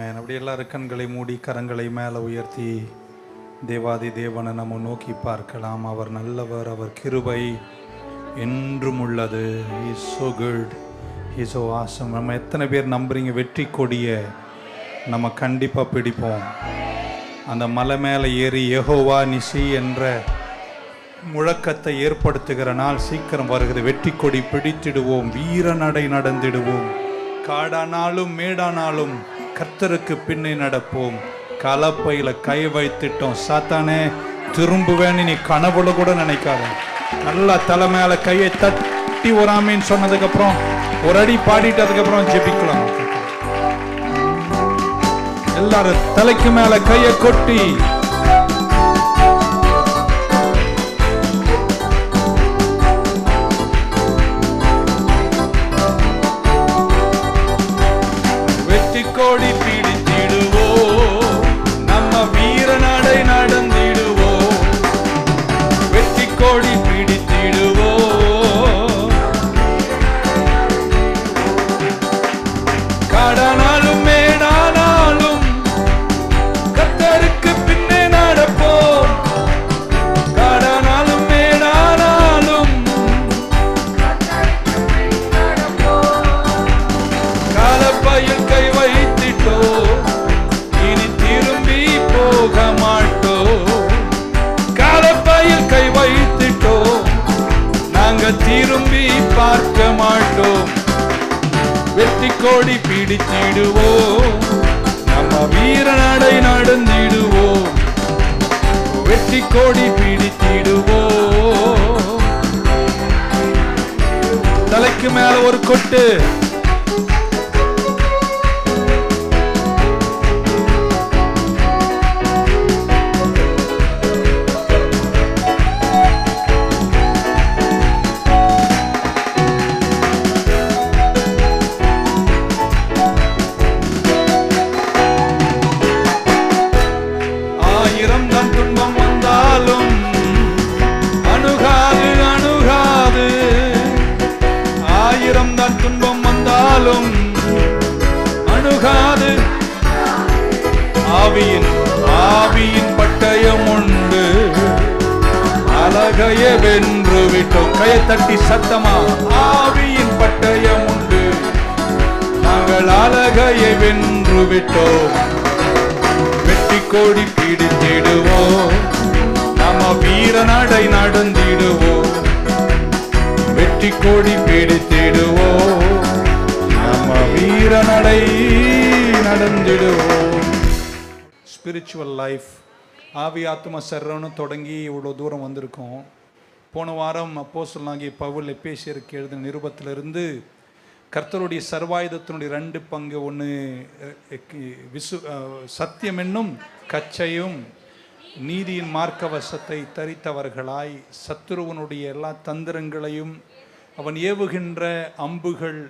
ஆமென். அப்படி எல்லாரும் கண்களை மூடி கரங்களை மேலே உயர்த்தி தேவாதி தேவனை நம்ம நோக்கி பார்க்கலாம். அவர் நல்லவர், அவர் கிருபை என்றும் உள்ளது. Is so good, is so awesome. நம்ம எத்தனை பேர் நம்புறீங்க வெற்றி கொடியை நம்ம கண்டிப்பாக பிடிப்போம்? அந்த மலை மேலே ஏறி யெகோவா நிசி என்ற முழக்கத்தை ஏற்படுத்துகிற நாள் சீக்கிரம் வருகிறது. வெற்றி கொடி பிடித்திடுவோம், வீர நடை நடந்திடுவோம். காடானாலும் மேடானாலும் கர்த்தருக்கு பின்னே நடப்போம். கலப்பையில கை வைத்துட்டோம். சாத்தானே திரும்புவேன்னு நீ கனவுல கூட நினைக்காத. நல்லா தலை மேல கையை தட்டி ஒரு ஆமீன் சொன்னதுக்கு அப்புறம் ஒரு அடி பாடிட்டு அதுக்கப்புறம் ஜெபிக்கலாம். எல்லாரும் தலைக்கு மேல கையை கொட்டி கோடி பிடித்திடுவோம், நம்ம வீர நடை நடந்திடுவோம். வெற்றி கோடி பிடித்திடுவோம். காடானாலும் மேடானாலும் கர்த்தருக்கு பின்னே நடப்போம். காடானாலும் மேடானாலும் காலப்பையில் கை இனி திரும்பி போக மாட்டோம். காலப்பையில் கை வைத்துட்டோம், நாங்க திரும்பி பார்க்க மாட்டோம். வெற்றி கோடி பிடித்திடுவோம், நம்ம வீர நடை நடந்திடுவோம். வெற்றி கோடி பிடித்திடுவோம். தலைக்கு மேல ஒரு கொட்டு. துன்பம் வந்தாலும் அணுகாது அணுகாது. ஆயிரம் தான் துன்பம் வந்தாலும் அணுகாது. ஆவியின் ஆவியின் பட்டயம் உண்டு, அழகைய வென்று விட்டோம். கையை தட்டி சத்தமா, ஆவியின் பட்டயம் உண்டு, நாங்கள் அழகையை வென்று விட்டோம். வெற்றி கோடி பிடித்திடுவோம், நம்ம வீர நடை நடந்திடுவோம். வெற்றி கோடி பிடித்திடுவோம், நம்ம வீர நடை நடந்திடுவோம். ஸ்பிரிச்சுவல் லைஃப், ஆவி ஆத்ம சரீரம்னு தொடங்கி இவ்வளோ தூரம் வந்திருக்கோம். போன வாரம் அப்போஸ்தலனாகிய பவுல் எபேசியருக்கு எழுதின நிருபத்திலிருந்து கர்த்தருடைய சர்வாயுதத்தினுடைய 2 பங்கு, ஒன்று சத்தியம் என்னும் கச்சையும் நீதியின் மார்க்கவசத்தை தரித்தவர்களாய் சத்துருவனுடைய எல்லா தந்திரங்களையும் அவன் ஏவுகின்ற அம்புகள்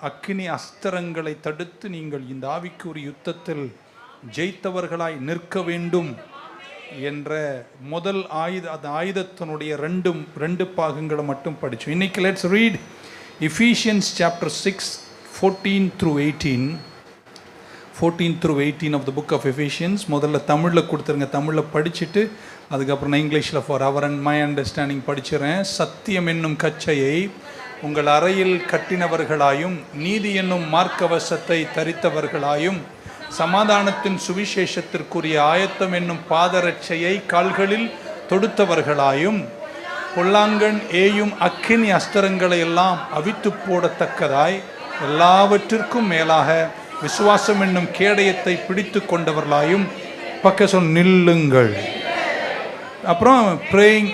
அக்கினி அஸ்திரங்களை தடுத்து நீங்கள் இந்த ஆவிக்குரிய யுத்தத்தில் ஜெயித்தவர்களாய் நிற்க வேண்டும் என்ற முதல் ஆயுதத்தினுடைய 2 பாகங்களை மட்டும் படித்தோம். இன்னைக்கு let's read Ephesians chapter 6, 14 through 18 of the book of Ephesians. முதல்ல தமிழில் கொடுத்துருங்க, தமிழில் படிச்சுட்டு அதுக்கப்புறம் நான் இங்கிலீஷில் for our and my understanding படிச்சுறேன். சத்தியம் என்னும் கச்சையை உங்கள் அறையில் கட்டினவர்களாயும் நீதி என்னும் மார்க்கவசத்தை தரித்தவர்களாயும் சமாதானத்தின் சுவிசேஷத்திற்குரிய ஆயத்தம் என்னும் பாதரட்சையை கால்களில் தொடுத்தவர்களாயும் பொல்லாங்கன் ஏயும் அக்கினி அஸ்திரங்களை எல்லாம் அவித்து போடத்தக்கதாய் எல்லாவற்றிற்கும் மேலாக விசுவாசம் என்னும் கேடயத்தை பிடித்து கொண்டவர்களாயும் நில்லுங்கள். அப்புறம் பிரேயிங்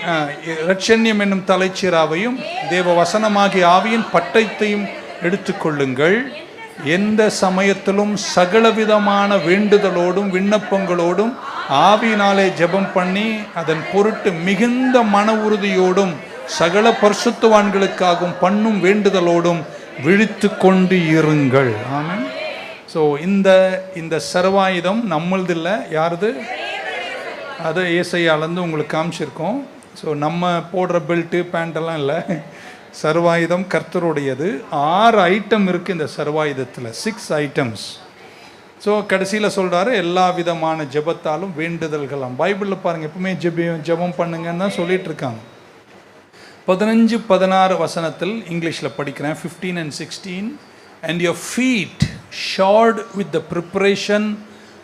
இரட்சண்யம் என்னும் தலைச்சீராவையும் தேவ வசனமாகிய ஆவியின் பட்டயத்தையும் எடுத்துக்கொள்ளுங்கள். எந்த சமயத்திலும் சகலவிதமான வேண்டுதலோடும் விண்ணப்பங்களோடும் ஆவியினாலே ஜெபம் பண்ணி அதன் பொருட்டு மிகுந்த மன உறுதியோடும் சகல பரிசுத்தவான்களுக்காகவும் பண்ணும் வேண்டுதலோடும் விழித்து கொண்டு இருங்கள். ஆமென். ஸோ இந்த சர்வாயுதம் நம்மளது இல்லை, யாருது? அதை ஏசையாலேருந்து உங்களுக்கு காமிச்சிருக்கோம். ஸோ நம்ம போடுற பெல்ட்டு பேண்டெல்லாம் இல்லை, சர்வாயுதம் கர்த்தருடையது. 6 ஐட்டம் இருக்குது இந்த சர்வாயுதத்தில், 6 ஐட்டம்ஸ். ஸோ கடைசியில் சொல்கிறாரு எல்லா விதமான ஜெபத்தாலும் வேண்டுதல்களாம். பைபிளில் பாருங்கள் எப்பவுமே ஜெபம் பண்ணுங்கன்னு தான் சொல்லிட்டு இருக்காங்க. 15-16 வசனத்தில் இங்கிலீஷில் படிக்கிறேன், 15 and 16. And your feet shod with the preparation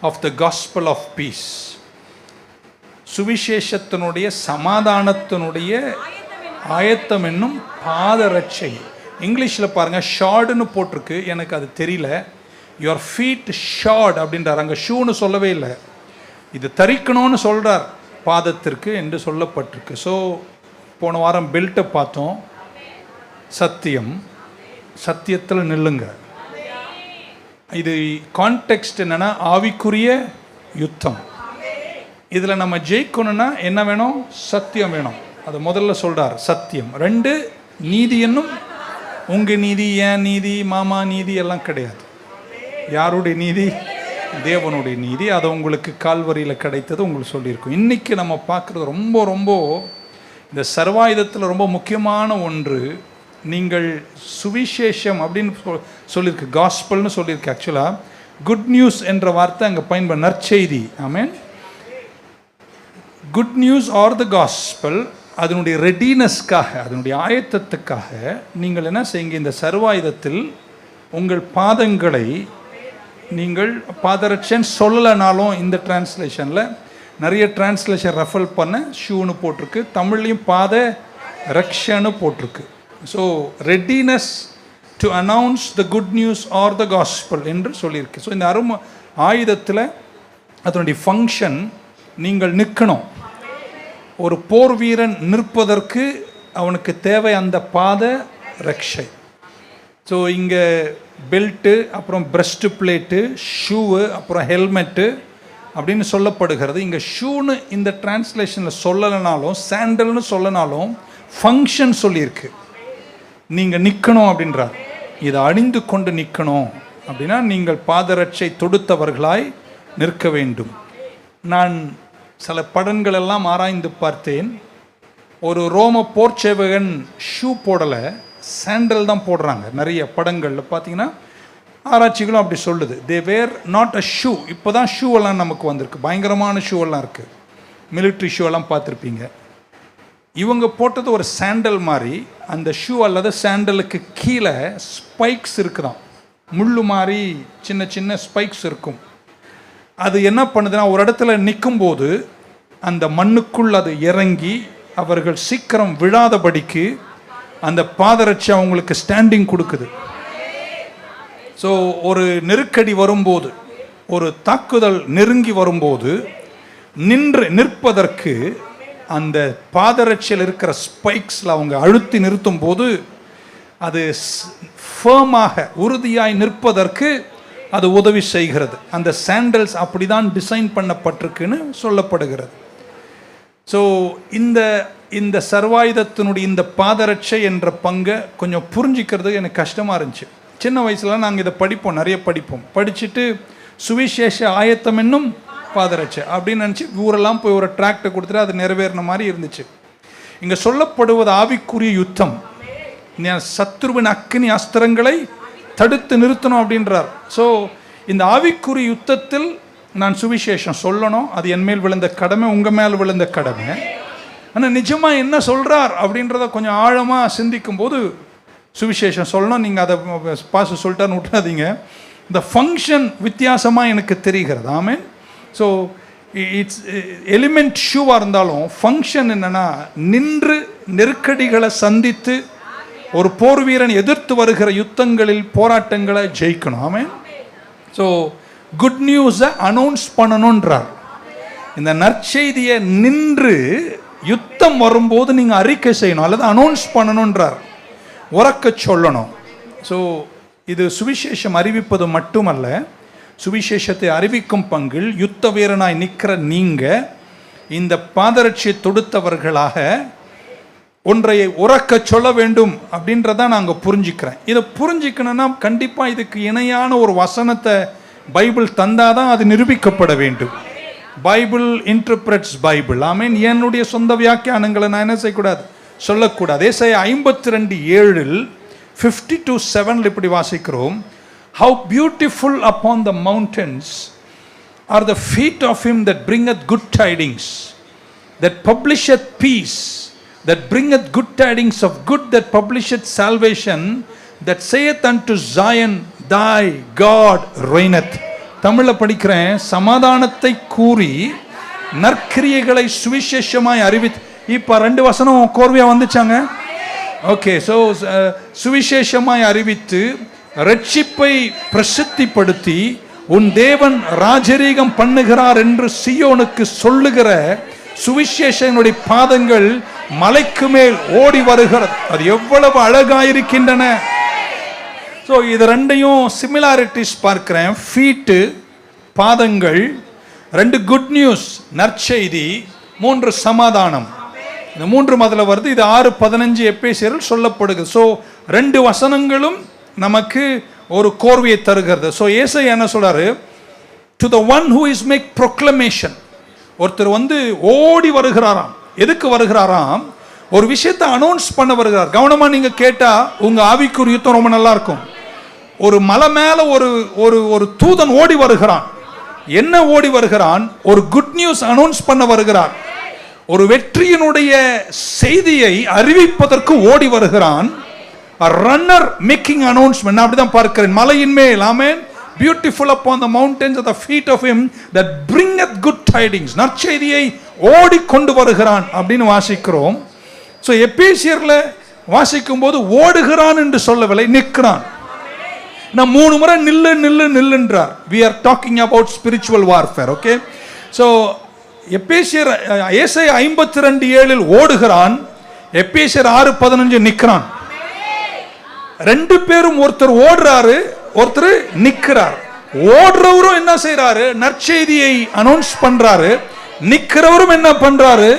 of the gospel of peace. சுவிசேஷத்தினுடைய சமாதானத்தினுடைய ஆயத்தம் என்னும் பாதரட்சை. இங்கிலீஷில் பாருங்கள் ஷார்டுன்னு போட்டிருக்கு, எனக்கு அது தெரியல. யுவர் ஃபீட் ஷார்ட் அப்படின்றார், அங்கே ஷூன்னு சொல்லவே இல்லை, இது தரிக்கணும்னு சொல்கிறார் பாதத்திற்கு என்று சொல்லப்பட்டிருக்கு. ஸோ போன வாரம் பெல்ட்டை பார்த்தோம், சத்தியம், சத்தியத்தில் நில்லுங்க. இது கான்டெக்ஸ்ட் என்னென்னா ஆவிக்குரிய யுத்தம். இதில் நம்ம ஜெயிக்கணும்னா என்ன வேணும்? சத்தியம் வேணும். அதை முதல்ல சொல்கிறார், சத்தியம். 2 நீதி என்னும், உங்கள் நீதி, ஏன் நீதி, மாமா நீதி எல்லாம் கிடையாது. யாருடைய நீதி? தேவனுடைய நீதி. அது உங்களுக்கு கால்வரியில் கிடைத்தது, உங்களுக்கு சொல்லியிருக்கும். இன்றைக்கி நம்ம பார்க்குறது ரொம்ப ரொம்ப இந்த சர்வாயுதத்தில் ரொம்ப முக்கியமான ஒன்று. நீங்கள் சுவிசேஷம் அப்படின்னு சொல்லியிருக்கு, காஸ்பல்னு சொல்லியிருக்கு. ஆக்சுவலாக குட் நியூஸ் என்ற வார்த்தை அங்கே பயன்பட, நற்செய்தி. ஆமென். Good news or the gospel, அதனுடைய ரெடினஸ்க்காக, அதனுடைய ஆயத்தத்துக்காக நீங்கள் என்ன செய்யுங்க, இந்த சர்வாயுதத்தில் உங்கள் பாதங்களை நீங்கள் பாதரட்சன் சொல்லலைனாலும், இந்த டிரான்ஸ்லேஷனில் நிறைய டிரான்ஸ்லேஷன் ரெஃபர் பண்ண ஷூன்னு போட்டிருக்கு, தமிழ்லையும் பாத ரக்ஷன்னு போட்டிருக்கு. So readiness to announce the good news or the gospel என்று சொல்லியிருக்கு. ஸோ இந்த ஆயுதத்தில் அதனுடைய ஃபங்க்ஷன், நீங்கள் நிற்கணும். ஒரு போர் வீரன் நிற்பதற்கு அவனுக்கு தேவை அந்த பாத ரக்ஷை. ஸோ இங்கே பெல்ட்டு, அப்புறம் பிரஸ்ட் பிளேட்டு, ஷூவு, அப்புறம் ஹெல்மெட்டு அப்படின்னு சொல்லப்படுகிறது. இங்கே ஷூன்னு இந்த டிரான்ஸ்லேஷனில் சொல்லலைனாலும், சாண்டல்னு சொல்லனாலும் ஃபங்க்ஷன் சொல்லியிருக்கு. நீங்கள் நிற்கணும் அப்படின்றார். இதை அணிந்து கொண்டு நிற்கணும் அப்படின்னா நீங்கள் பாதரட்சை தொடுத்தவர்களாய் நிற்க வேண்டும். நான் சில படங்கள் எல்லாம் ஆராய்ந்து பார்த்தேன். ஒரு ரோம போர்ச்சேவகன் ஷூ போடலை, சாண்டல் தான் போடுறாங்க. நிறைய படங்களில் பார்த்தீங்கன்னா ஆராய்ச்சிகளும் அப்படி சொல்லுது. தே வேர் நாட் அ ஷூ. இப்போ தான் ஷூவெல்லாம் நமக்கு வந்திருக்கு, பயங்கரமான ஷூவெல்லாம் இருக்குது, மிலிட்ரி ஷூவெல்லாம் பார்த்துருப்பீங்க. இவங்க போட்டது ஒரு சாண்டல் மாதிரி. அந்த ஷூ அல்லது சாண்டலுக்கு கீழே ஸ்பைக்ஸ் இருக்குதான், முள்ளு மாதிரி சின்ன சின்ன ஸ்பைக்ஸ் இருக்கும். அது என்ன பண்ணுதுன்னா, ஒரு இடத்துல நிற்கும்போது அந்த மண்ணுக்குள் அது இறங்கி அவர்கள் சீக்கிரம் விழாதபடிக்கு அந்த பாதரட்சி அவங்களுக்கு ஸ்டாண்டிங் கொடுக்குது. ஸோ ஒரு நெருக்கடி வரும்போது, ஒரு தாக்குதல் நெருங்கி வரும்போது நிற்பதற்கு அந்த பாதரட்சியில் இருக்கிற ஸ்பைக்ஸில் அவங்க அழுத்தி நிறுத்தும் போது அது ஃபேமாக உறுதியாய் நிற்பதற்கு அது உதவி செய்கிறது. அந்த சாண்டல்ஸ் அப்படி தான் டிசைன் பண்ணப்பட்டிருக்குன்னு சொல்லப்படுகிறது. ஸோ இந்த சர்வாயுதத்தினுடைய இந்த பாதரட்சை என்ற பங்கை கொஞ்சம் புரிஞ்சிக்கிறது எனக்கு கஷ்டமாக இருந்துச்சு. சின்ன வயசுல நாங்கள் இதை படிப்போம், நிறைய படிப்போம். படிச்சுட்டு சுவிசேஷ ஆயத்தம் என்னும் பாதரட்சை அப்படின்னு நினச்சி ஊரெல்லாம் போய் ஒரு டிராக்டை கொடுத்துட்டு அது நிறைவேறின மாதிரி இருந்துச்சு. இங்கே சொல்லப்படுவது ஆவிக்குரிய யுத்தம். சத்துருவின் அக்கினி அஸ்திரங்களை தடுத்து நிறுத்தணும் அப்படின்றார். ஸோ இந்த ஆவிக்குரிய யுத்தத்தில் நான் சுவிசேஷம் சொல்லணும், அது என் மேல் விழுந்த கடமை, உங்கள் மேல் விழுந்த கடமை. ஆனால் நிஜமாக என்ன சொல்கிறார் அப்படின்றத கொஞ்சம் ஆழமாக சிந்திக்கும் போது சுவிசேஷம் சொல்லணும். நீங்கள் அதை பாச சொல்லிட்டான்னு விட்டுறாதீங்க. இந்த ஃபங்க்ஷன் வித்தியாசமாக எனக்கு தெரிகிறது. ஆமென். ஸோ இட்ஸ் எலிமெண்ட் ஷூவாக இருந்தாலும் ஃபங்க்ஷன் என்னென்னா, நின்று நெருக்கடிகளை சந்தித்து ஒரு போர் வீரன் எதிர்த்து வருகிற யுத்தங்களில் போராட்டங்களை ஜெயிக்கணும். ஆமென். ஸோ குட் நியூஸை அனௌன்ஸ் பண்ணணுன்றார். இந்த நற்செய்தியை நின்று யுத்தம் வரும்போது நீங்கள் அறிக்கை செய்யணும் அல்லது அனௌன்ஸ் பண்ணணுன்றார், உறக்க சொல்லணும். ஸோ இது சுவிசேஷம் அறிவிப்பது மட்டுமல்ல, சுவிசேஷத்தை அறிவிக்கும் பங்கில் யுத்த வீரனாய் நிற்கிற நீங்கள் இந்த பாதரட்சியை தொடுத்தவர்களாக ஒன்றை உறக்க சொல்ல வேண்டும் அப்படின்றத நாங்கள் புரிஞ்சுக்கிறேன். இதை புரிஞ்சுக்கணும்னா கண்டிப்பாக இதுக்கு இணையான ஒரு வசனத்தை பைபிள் தந்தாதான் அது நிரூபிக்கப்பட வேண்டும். Bible interprets Bible. ஆமீன். என்னுடைய சொந்த வியாக்கியானங்களை நான் என்ன செய்யக்கூடாது, சொல்லக்கூடாது. ஏசாயா 52:7 52:7 இப்படி வாசிக்கிறோம். How beautiful upon the mountains are the feet of him that bringeth good tidings, that publisheth peace, that bringeth good tidings of good, that publisheth salvation, that saith unto Zion, thy God reigneth. தமிழ்ல படிக்கிறேன், சமாதானத்தை கூறி நற்கிரியைகளை சுவிசேஷமாய் அறிவித்து. இப்ப 2 வசனம் கோர்வையா வந்துச்சாங்க. Okay, so சுவிசேஷமாய் அறிவித்து ரட்சிப்பை பிரசித்திப்படுத்தி உன் தேவன் ராஜரீகம் பண்ணுகிறார் என்று சியோனுக்கு சொல்லுகிற சுவிசேஷனுடைய பாதங்கள் மலைக்கு மேல் ஓடி வருகிறது. அது எவ்வளவு அழகாயிருக்கின்றன. ஸோ இது ரெண்டையும் சிமிலாரிட்டிஸ் பார்க்கிறேன். ஃபீட்டு பாதங்கள், 2 குட் நியூஸ் நற்செய்தி, 3 சமாதானம். இந்த 3 முதல்ல வருது. இது 6:15 எபேசியரில் சொல்லப்படுகிறது. ஸோ 2 வசனங்களும் நமக்கு ஒரு கோர்வையை தருகிறது. ஸோ ஏசாயா என்ன சொல்றாரு? To the one who is make proclamation. ஒருத்தர் ஓடி வருகிறாராம். எதுக்கு வருகிறாராம்? ஒரு விஷயத்தை அனௌன்ஸ் பண்ண வருகிறார். கவனமா நீங்க கேட்டா உங்க ஆவிக்குரிய யுத்தம் ரொம்ப நல்லா இருக்கும். ஒரு மலை மேல ஒரு தூதன் ஓடி வருகிறான். என்ன ஓடி வருகிறான்? ஒரு குட் நியூஸ் அனௌன்ஸ் பண்ண வருகிறார். ஒரு வெற்றியினுடைய செய்தியை அறிவிப்பதற்கு ஓடி வருகிறான். A runner making announcement. நான் அப்படிதான் பார்க்கிறேன். மலையின் மேல், ஆமென், beautiful upon the mountains at the feet of him that bringeth good tidings. நற்செய்தியை ஓடி கொண்டு வருகிறான் அப்படின்னு வாசிக்கிறோம். ஸோ எபேசியர்ல வாசிக்கும் போது ஓடுகிறான் என்று சொல்லவில்லை, நிற்கிறான். நான் 3 முறை நில்லு நில்லு நில்லுன்றார். we are talking about spiritual warfare. okay, so எபேசியர் ஏசாயா 52:7 ஓடுகிறான், எபேசியர் 6:15 நிற்கிறான். 2 பேரும், ஒருத்தர் ஓடுறாரு, ஒருத்தர் நிற்கிறார். ஓடுறவரும் என்ன செய்யறாரு? நற்செய்தியை அனௌன்ஸ் பண்றாரு. நிற்கிறவரும் என்ன பண்றாரு?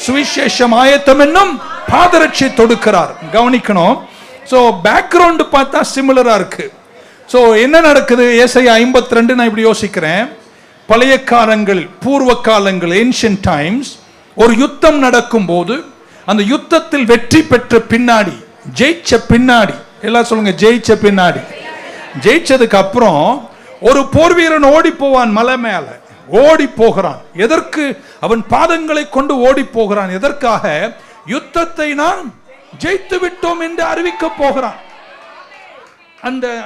சுவிசேஷம் ஆயத்தம் என்னும் பாதரட்சை தொடுக்கிறார். கவனிக்கணும். ஸோ பேக்ரவுண்ட் பார்த்தா சிமிலரா இருக்கு. ஸோ என்ன நடக்குது? ஏசாயா 52 நான் இப்படி யோசிக்கிறேன். பழைய காலங்கள், பூர்வ காலங்கள், ஏன்ஷியன்ட் டைம்ஸ், ஒரு யுத்தம் நடக்கும் போது அந்த யுத்தத்தில் வெற்றி பெற்ற பின்னாடி, ஜெயிச்ச பின்னாடி, எல்லாம் சொல்லுங்க, ஜெயிச்ச பின்னாடி, ஜெயிச்சதுக்கு அப்புறம் ஒரு போர் வீரன் ஓடி போவான். மலை மேல ஓடி போகிறான். எதற்கு? அவன் பாதங்களை கொண்டு ஓடி போகிறான். எதற்காக? யுத்தத்தை நாம் ஜெயித்து விட்டோம் என்று அறிவிக்க போகிறான்.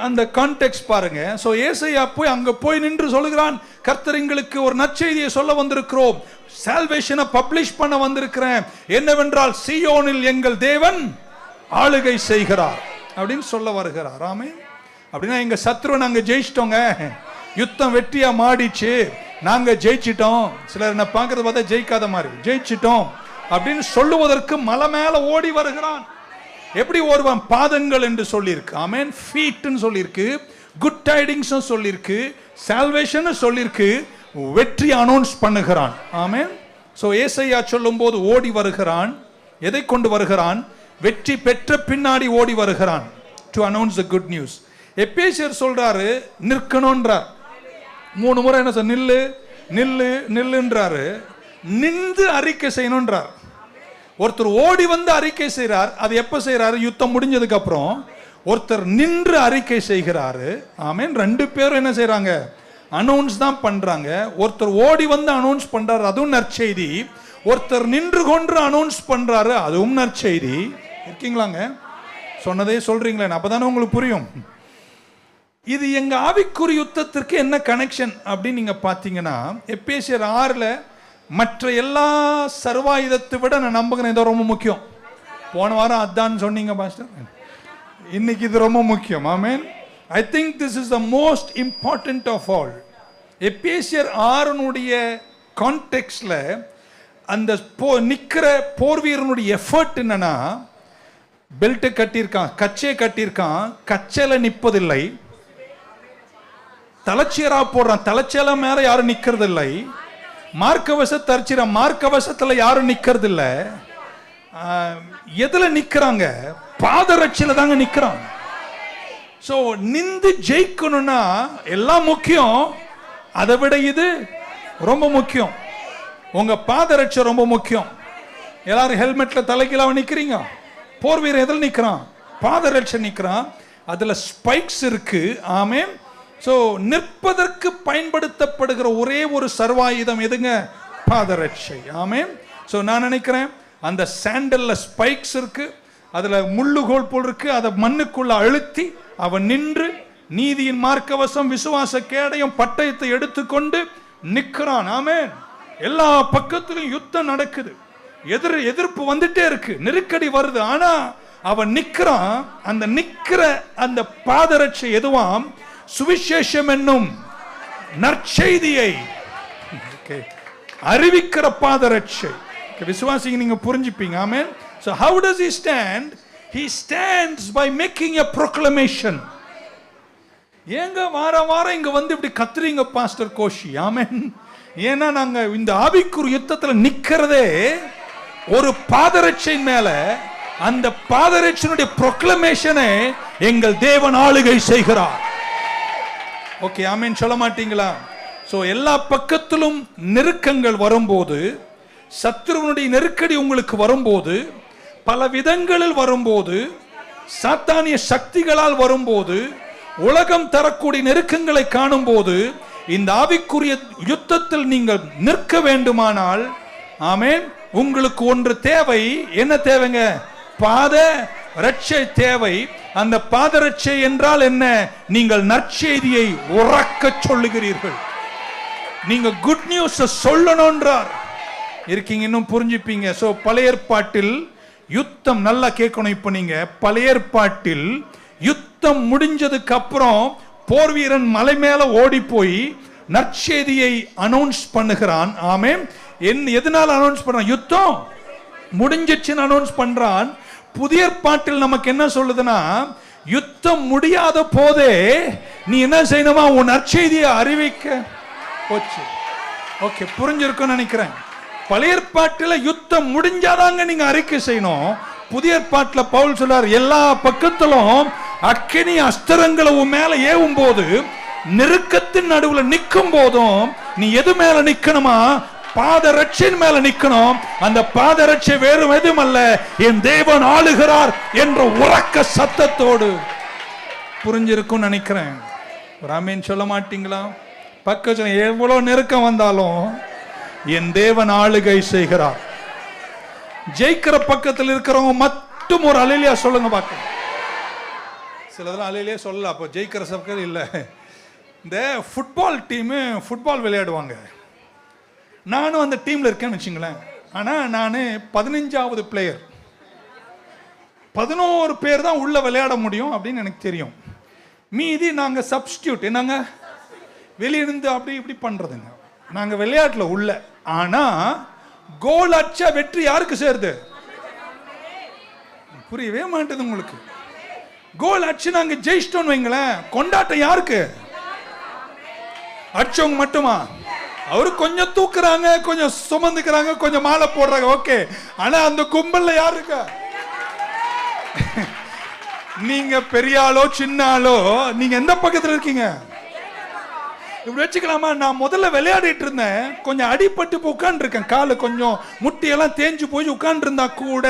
அந்த கான்டெக்ஸ்ட் பாருங்க. சோ ஏசாயா அங்க போய் நின்று சொல்லுகிறான், கர்த்தர் எங்களுக்கு ஒரு நற்செய்தியை சொல்ல வந்திருக்கிறோம், சால்வேஷனை பப்ளிஷ் பண்ண வந்திருக்கிறேன். என்னவென்றால் சீயோனில் எங்கள் தேவன் ஆளுகை செய்கிறார் அப்படின்னு சொல்ல வருகிறார். ஆமென். அப்படின்னா எங்க சத்ருவை நாங்க ஜெயிச்சிட்டோங்க, யுத்தம் வெற்றியா மாடிச்சு, நாங்க ஜெயிச்சிட்டோம். சிலர் என்ன பார்க்கறது பார்த்தா ஜெயிக்காத மாதிரி, ஜெயிச்சிட்டோம் அப்படின்னு சொல்லுவதற்கு மலை மேல ஓடி வருகிறான். எப்படி ஓடுவான்? பாதங்கள் என்று சொல்லியிருக்கு. ஆமென். ஃபீட்னு சொல்லியிருக்கு, குட் டைடிங்ஸ் சொல்லியிருக்கு, சால்வேஷன் சொல்லியிருக்கு, வெற்றி அனௌன்ஸ் பண்ணுகிறான். ஆமென். சோ ஏசாயா சொல்லும்போது ஓடி வருகிறான். எதை கொண்டு வருகிறான்? வெற்றி பெற்ற பின்னாடி ஓடி வருகிறான். To announce the good news. எபேசியர் சொல்றாரு நிற்கணும்ன்றார். 3 முறை என்ன சொல்ற? நில்லு நில்லு நில்லுன்றாரு. நின்று அறிக்கை செய்யணும்ன்றார். ஒருத்தர் ஓடி வந்து அறிக்கை செய்கிறார். அது எப்ப செய்யறாரு? யுத்தம் முடிஞ்சதுக்கு அப்புறம். ஒருத்தர் நின்று அறிக்கை செய்கிறாரு. ஆமென். 2 பேரும் என்ன செய்யறாங்க? அனௌன்ஸ் தான் பண்றாங்க. ஒருத்தர் ஓடி வந்து அனௌன்ஸ் பண்றாரு, அதுவும் நற்செய்தி. ஒருத்தர் நின்று கொண்டு அனௌன்ஸ் பண்றாரு, அதுவும் நற்செய்தி. இருக்கீங்களாங்க? சொன்னதே சொல்றீங்களே, அப்பதானே உங்களுக்கு புரியும். இது எங்க ஆவிக்குரிய யுத்தத்திற்கு என்ன கனெக்ஷன் அப்படின்னு நீங்க பாத்தீங்கன்னா, எபேசியர் 6ல மற்ற எல்லா சர்வாயுதத்தை விட நான் நம்புகிறேன் இது ரொம்ப முக்கியம். போன வாரம் அதான் சொன்னீங்க பாஸ்டர், இன்னைக்கு இது ரொம்ப முக்கியம். ஆமென். I think this is the most important of all. எபேசியர் 6னுடைய கான்டெக்ஸ்ட்ல அந்த நிக்கிற போர் வீரனுடைய எஃபர்ட் என்னன்னா, பெல்ட் கட்டியிருக்கான், கச்சையை கட்டியிருக்கான், கச்சையில நிற்பதில்லை. தலைச்சீரா போடுறான், தலைச்சேல மேல யாரும் நிக்கிறது இல்லை. மார்க்கவசத்தை தரிச்சிட, மார்க்கவசத்துல யாரும் நிக்கிறது இல்லை. எதுல நிக்கிறாங்க? பாதரட்சியில தாங்க நிக்கிறாங்க. சோ நிந்து ஜெயிக்கணும்னா எல்லாம் முக்கியம், அதை விட இது ரொம்ப முக்கியம். உங்க பாதரட்சை ரொம்ப முக்கியம். எல்லாரும் ஹெல்மெட்ல தலைகீழ நிக்கிறீங்க. போர் வீரன் எதில் நிக்கிறான்? பாதரட்சை நிக்கிறான். அதுல ஸ்பைக்ஸ் இருக்கு. ஆமென். சோ நிற்பதற்கு பயன்படுத்தப்படுகிற ஒரே ஒரு சர்வாயுதம் எதுங்க? பாதரட்சை. ஆமென். சோ நான் நினைக்கிறேன் அந்த சாண்டல்ல ஸ்பைக்ஸ் இருக்கு, அதுல முள்ளுகோல் போல் இருக்கு. அதை மண்ணுக்குள்ள அழுத்தி அவன் நின்று நீதியின் மார்க்கவசம் விசுவாச கேடயம் பட்டயத்தை எடுத்துக்கொண்டு நிற்கிறான். ஆமென். எல்லா பக்கத்திலும் யுத்தம் நடக்குது, எதிர்ப்பு வந்துட்டே இருக்கு, நெருக்கடி வருது. ஆனா அவன் நிற்கிறான். அந்த நிற்கிற அந்த பாதரட்சை எதுவாம்? சுவிசேஷம் என்னும் நற்செய்தியை அறிவிக்கிற பாதரட்சை. விசுவாசிங்க நீங்க புரிஞ்சுப்பீங்க. ஆமென். So how does he stand? He stands by making a proclamation. ஏங்க வாரம் இங்க வந்து இப்படி கத்துறீங்க பாஸ்டர் கோஷி? ஆமென். ஏன்னா நாங்க இந்த ஆவிக்குரிய யுத்தத்துல நிக்கிறதே ஒரு பாதரட்சை மேல. அந்த பாதரட்சையினுடைய proclamation-ஐ எங்கள் தேவன் ஆளுகை செய்கிறார். ஓகே, ஆமென் சொல்ல மாட்டீங்களா? சோ எல்லா பக்கத்திலும் நெருக்கங்கள் வரும்போது, சத்துருவனுடைய நெருக்கடி உங்களுக்கு வரும்போது, பல விதங்களில் வரும்போது, சாத்தானிய சக்திகளால் வரும்போது, உலகம் தரக்கூடிய நெருக்கங்களை காணும் போது, இந்த ஆவிக்குரிய யுத்தத்தில் நீங்கள் நிற்க வேண்டுமானால், ஆமென், உங்களுக்கு ஒன்று தேவை. என்ன தேவைங்க? பாத ரட்சை தேவை. அந்த பாதரட்சை என்றால் என்ன? நீங்கள் நற்செய்தியை உறக்க சொல்லுகிறீர்கள். நீங்க குட் நியூஸ் சொல்லணும்ன்றார் இருக்கீங்க. இன்னும் புரிஞ்சுப்பீங்க. சோ பழைய ஏற்பாட்டில் யுத்தம் நல்லா கேட்கணும். இப்ப நீங்க பழைய ஏற்பாட்டில் யுத்தம் முடிஞ்சதுக்கு அப்புறம் போர் வீரன் மலை மேல ஓடி போய் நற்செய்தியை அனௌன்ஸ் பண்ணுகிறான். ஆமென். எதனால அனௌன்ஸ் பண்றான்? யுத்தம் முடிஞ்சிச்சுன்னு அனௌன்ஸ் பண்றான். புதிய ஏற்பாட்டில் நமக்கு என்ன சொல்லுதுன்னா, யுத்தம் முடியாத போதே நீ என்ன செய்யணுமா? உன் நற்செய்தியை அறிவிக்க போச்சு. ஓகே, புரிஞ்சிருக்கும்னு நினைக்கிறேன். பழைய ஏற்பாட்டில் யுத்தம் முடிஞ்சாதாங்க நீங்க அறிக்கை செய்யணும். புதிய ஏற்பாட்டில் பவுல் சொல்றார், எல்லா பக்கத்திலும் அக்கினி அஸ்திரங்களை உன் மேல ஏவும் போது, நெருக்கத்தின் நடுவில் நிற்கும் போதும் நீ எது மேல நிக்கணுமா? பாதரட்சையின் மேல நிக்கணும். அந்த பாதரட்சை வேறு எதுவும் அல்ல, என் தேவன் ஆளுகிறார் என்ற உறக்க சத்தத்தோடு. புரிஞ்சிருக்கும் நினைக்கிறேன். ஒரு ஆமென் சொல்ல மாட்டீங்களா? பக்கத்துல எவ்வளவு நெருக்கம் வந்தாலும் என் தேவன் ஆளுகை செய்கிறார். ஜெயிக்கிற பக்கத்தில் இருக்கிறவங்க மட்டும் ஒரு அல்லேலூயா சொல்லுங்க பார்க்க. சிலதெல்லாம் அல்லேலூயா சொல்லல. அப்போ ஜெயிக்கிற சபையில் இல்லை. இந்த ஃபுட்பால் டீமு ஃபுட்பால் விளையாடுவாங்க. நானும் அந்த டீம்ல இருக்கேன்னு வச்சுங்களேன். ஆனா நான் 15வது பிளேயர். 11 பேர் தான் உள்ள விளையாட முடியும் அப்படின்னு எனக்கு தெரியும். மீதி நாங்க சப்ஸ்டியூட். என்னங்க வெளியிருந்து அப்படி இப்படி பண்றதுங்க. நாங்க விளையாட்டுல உள்ள. ஆனா கோல் அடிச்சா வெற்றி யாருக்கு சேருது? புரியவே மாட்டேது உங்களுக்கு. கோல் அடிச்சு நாங்க ஜெயிச்சிட்டோம் வைங்களேன், கொண்டாட்டம் யாருக்கு? அடிச்சவங்க மட்டுமா? அவரு கொஞ்சம் தூக்குறாங்க, கொஞ்சம் சுமந்துக்கிறாங்க, கொஞ்சம் மாலை போடுறாங்க. ஓகே, ஆனா அந்த கும்பல்ல யாருக்கா? நீங்க பெரிய ஆளோ சின்ன ஆளோ, நீங்க எந்த பக்கத்துல இருக்கீங்க? இப்படி வச்சுக்கலாமா? நான் முதல்ல விளையாடிட்டு இருந்தேன், கொஞ்சம் அடிபட்டு போய் உட்கார்ந்து இருக்கேன். காலு கொஞ்சம் முட்டியெல்லாம் தேஞ்சு போய் உட்கார்ந்து இருந்தா கூட,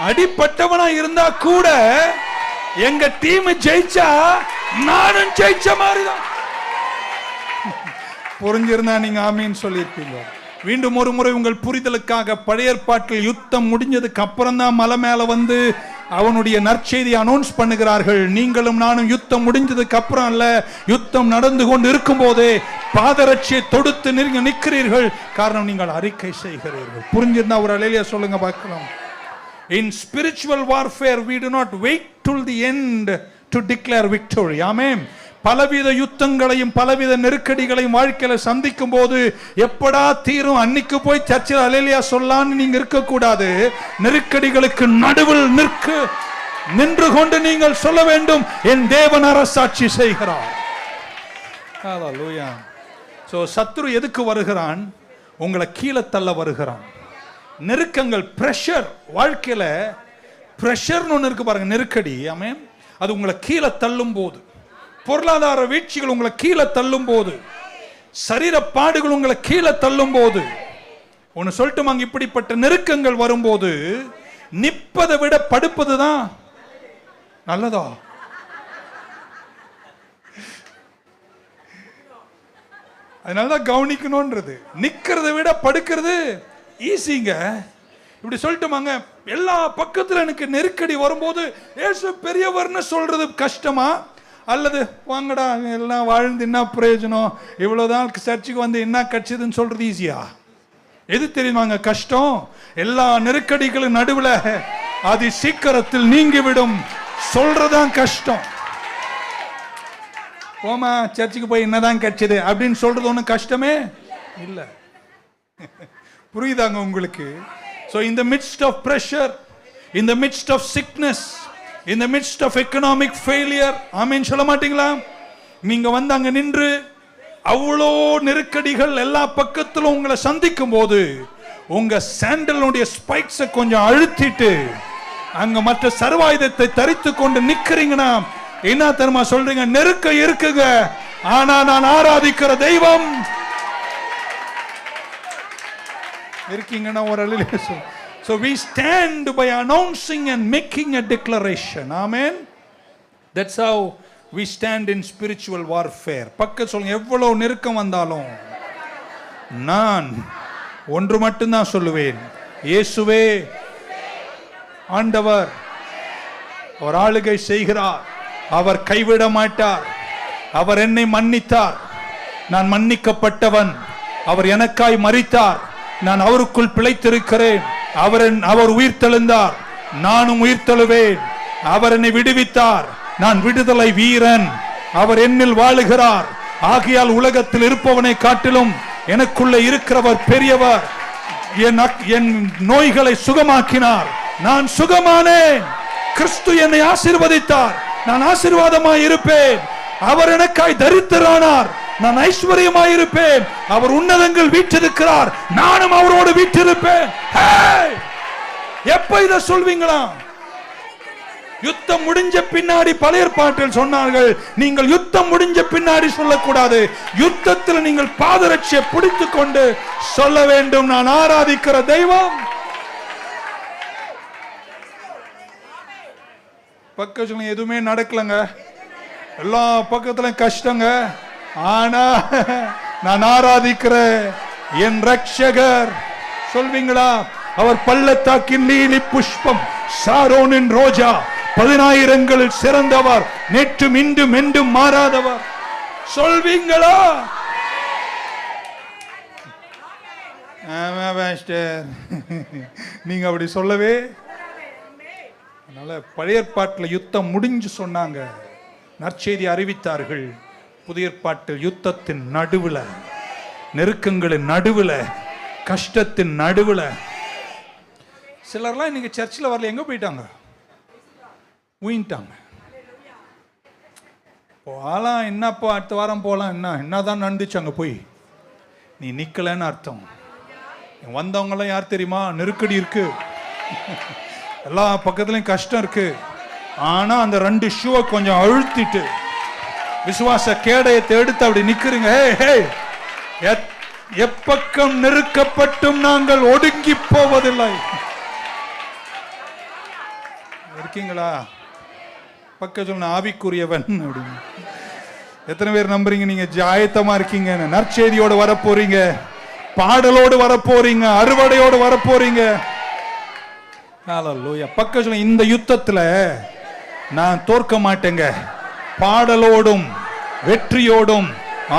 அடிப்பட்டவனா இருந்தா கூட, எங்க டீம் ஜெயிச்சா நானும் ஜெயிச்ச மாதிரிதான். புரிஞ்சிருந்தா நீங்க ஆமீன் சொல்லியிருப்பீங்க. மீண்டும் ஒரு முறை உங்கள் புரிதலுக்காக, பழைய ஏற்பாட்டில் யுத்தம் முடிஞ்சதுக்கு அப்புறம் தான் மலை மேல வந்து அவனுடைய நற்செய்தியை அனௌன்ஸ் பண்ணுகிறார்கள். நீங்களும் நானும் யுத்தம் முடிஞ்சதுக்கு அப்புறம் அல்ல, யுத்தம் நடந்து கொண்டு இருக்கும் போதே பாதரட்சியை தொடுத்து நீங்க நிற்கிறீர்கள். காரணம், நீங்கள் அறிக்கை செய்கிறீர்கள். புரிஞ்சிருந்தா ஒரு அல்லேலூயா சொல்லுங்க பார்க்கலாம். In spiritual warfare we do not wait till the end to declare victory. ஆமென். பலவித யுத்தங்களையும் பலவித நெருக்கடிகளையும் வாழ்க்கையில சந்திக்கும் போது எப்படா தீரும் அன்னைக்கு போய் சர்ச்சில் அல்லேலூயா சொல்லலாம்னு நீங்க இருக்க கூடாது. நெருக்கடிகளுக்கு நடுவில் நின்று கொண்டு நீங்கள் சொல்ல வேண்டும், என் தேவன் அரசாட்சி செய்கிறார். ஹalleluya. சோ சத்துரு எதுக்கு வருகிறான்? உங்களை கீழே தள்ள வருகிறான். நெருக்கங்கள், பிரஷர், வாழ்க்கையில பிரஷர்னு ஒன்று இருக்கு பாருங்க, நெருக்கடி. ஆமென். அது உங்களை கீழே தள்ளும் போது, பொருளாதார வீழ்ச்சிகள் உங்களை கீழே தள்ளும் போது, சரீர பாடுகள் உங்களை கீழே தள்ளும் போது, ஒன்னு சொல்லட்டுமாங்க, இப்படிப்பட்ட நெருக்கங்கள் வரும்போது நிற்பதை விட படுப்பது தான் நல்லதா? அதனாலதான் கவனிக்கணும்ன்றது. நிக்கிறதை விட படுக்கிறது ஈஸிங்க. இப்படி சொல்லிட்டுமாங்க, எல்லா பக்கத்துல எனக்கு நெருக்கடி வரும்போது ஏசு பெரியவர்னு சொல்றது கஷ்டமா, அல்லது வாங்கடா எல்லாம் வாழ்ந்து என்ன பிரயோஜனம், இவ்வளவுதான் சர்ச்சுக்கு வந்து என்ன கட்சிதுன்னு சொல்றது ஈஸியா? எது தெரியுமாங்க கஷ்டம்? எல்லா நெருக்கடிகளும் நடுவுல அது சீக்கிரத்தில் நீங்கிவிடும் சொல்றதான் கஷ்டம். போமா சர்ச்சுக்கு போய் என்னதான் கட்சிது அப்படின்னு சொல்றது ஒன்றும் கஷ்டமே இல்லை. புரியுதாங்க உங்களுக்கு? So in the midst of pressure, in the midst of sickness, in the midst of economic failure, ஆமென் சொல்ல மாட்டீங்களா? நீங்க வந்து அங்க நின்று அவ்வளோ நெருக்கடிகள் எல்லா பக்கத்திலும் உங்களை சந்திக்கும் போது உங்க சாண்டலுடைய ஸ்பைக்ஸை கொஞ்சம் அழுத்திட்டு அங்க மற்ற சர்வாயுதத்தை தரித்து கொண்டு நிக்கிறீங்கன்னா என்ன தெரியுமா சொல்றீங்க? நெருக்க இருக்குங்க, ஆனா நான் ஆராதிக்கிற தெய்வம் இருக்கீங்கன்னா ஒரு அலிலேஷன். So we stand by announcing and making a declaration. Amen. That's how we stand in spiritual warfare. பக்க சொல்லுங்க, எவ்வளவு நெருக்கம் வந்தாலும் நான் ஒன்று மட்டும் தான் சொல்லுவேன், இயேசுவே ஆண்டவர், அவர் ஆளுகை செய்கிறார், அவர் கைவிட மாட்டார், அவர் என்னை மன்னித்தார், நான் மன்னிக்கப்பட்டவன், அவர் எனக்காய் மரித்தார், நான் அவருக்குள் பிழைத்திருக்கிறேன், அவர் உயிர்த்தெழுந்தார், நானும் உயிர்த்தெழுவேன், அவர் என்னை விடுவித்தார், நான் விடுதலை வீரன், அவர் என்னில் வாழுகிறார், ஆகையால் உலகத்தில் இருப்பவனை காட்டிலும் எனக்குள்ள இருக்கிறவர் பெரியவர், என் நோய்களை சுகமாக்கினார், நான் சுகமானேன், கிறிஸ்து என்னை ஆசீர்வதித்தார், நான் ஆசீர்வாதமாய் இருப்பேன், அவர் எனக்காய் தரித்திரானார், நான் ஐஸ்வர்யமாய் இருப்பேன், அவர் உன்னதங்கள் வீற்றிருக்கிறார், நானும் அவரோடு வீற்றிருப்பேன். எப்ப இத சொல்வீங்களா? யுத்தம் முடிஞ்ச பின்னாடி பழைய ஏற்பாட்டில் சொன்னார்கள், நீங்கள் யுத்தம் முடிஞ்ச பின்னாடி சொல்லக்கூடாது, யுத்தத்தில் நீங்கள் பாதரட்சியை பிடித்துக் கொண்டு சொல்ல வேண்டும், நான் ஆராதிக்கிற தெய்வம். பக்கத்துல எதுவுமே நடக்கலங்க, எல்லா பக்கத்திலும் கஷ்டங்க, ஆனா நான் ஆராதிக்கிற என் ரட்சகர் சொல்வீங்களா? அவர் பள்ளத்தாக்கின் நீலி புஷ்பம், சாரோனின் ரோஜா, 10,000 சிறந்தவர், நேற்றும் இன்றும் என்றும் மாறாதவர் சொல்வீங்களா? நீங்க அப்படி சொல்லவே. அதனால பழைய ஏற்பாட்டில் யுத்தம் முடிஞ்சு சொன்னாங்க, நற்செய்தி அறிவித்தார்கள். புதிய ஏற்பாட்டில் யுத்தத்தின் நடுவுல, நெருக்கங்களின் நடுவுல, கஷ்டத்தின் நடுவுல, சிலர்லாம் இன்னைக்கு சர்ச்சில் வரல, எங்க போயிட்டாங்க? ஊயிட்டாங்க. போகலாம், என்னப்பா அடுத்த வாரம் போகலாம், என்னதான் நடந்துச்சு அங்கே போய்? நீ நிக்கலன்னு அர்த்தம். வந்தவங்களாம் யார் தெரியுமா? நெருக்கடி இருக்கு, எல்லா பக்கத்துலையும் கஷ்டம் இருக்கு, ஆனா அந்த 2 ஷூவை கொஞ்சம் அழுத்திட்டு விசுவாச கேடயத்தை எடுத்து அப்படி நிக்கிறீங்க. எப்பக்கம் நெருக்கப்பட்டும் நாங்கள் ஒடுங்கி போவதில்லை. இருக்கீங்களா? பக்க சொன்ன ஆவிக்குரியவன் அப்படின்னு எத்தனை பேர் நம்புறீங்க? நீங்க ஆயத்தமா இருக்கீங்க? நற்செய்தியோடு வரப்போறீங்க, பாடலோடு வரப்போறீங்க, அறுவடையோடு வரப்போறீங்க. பக்க சொல்ல, இந்த யுத்தத்துல நான் தோற்க மாட்டேங்க, பாடலோடும் வெற்றியோடும்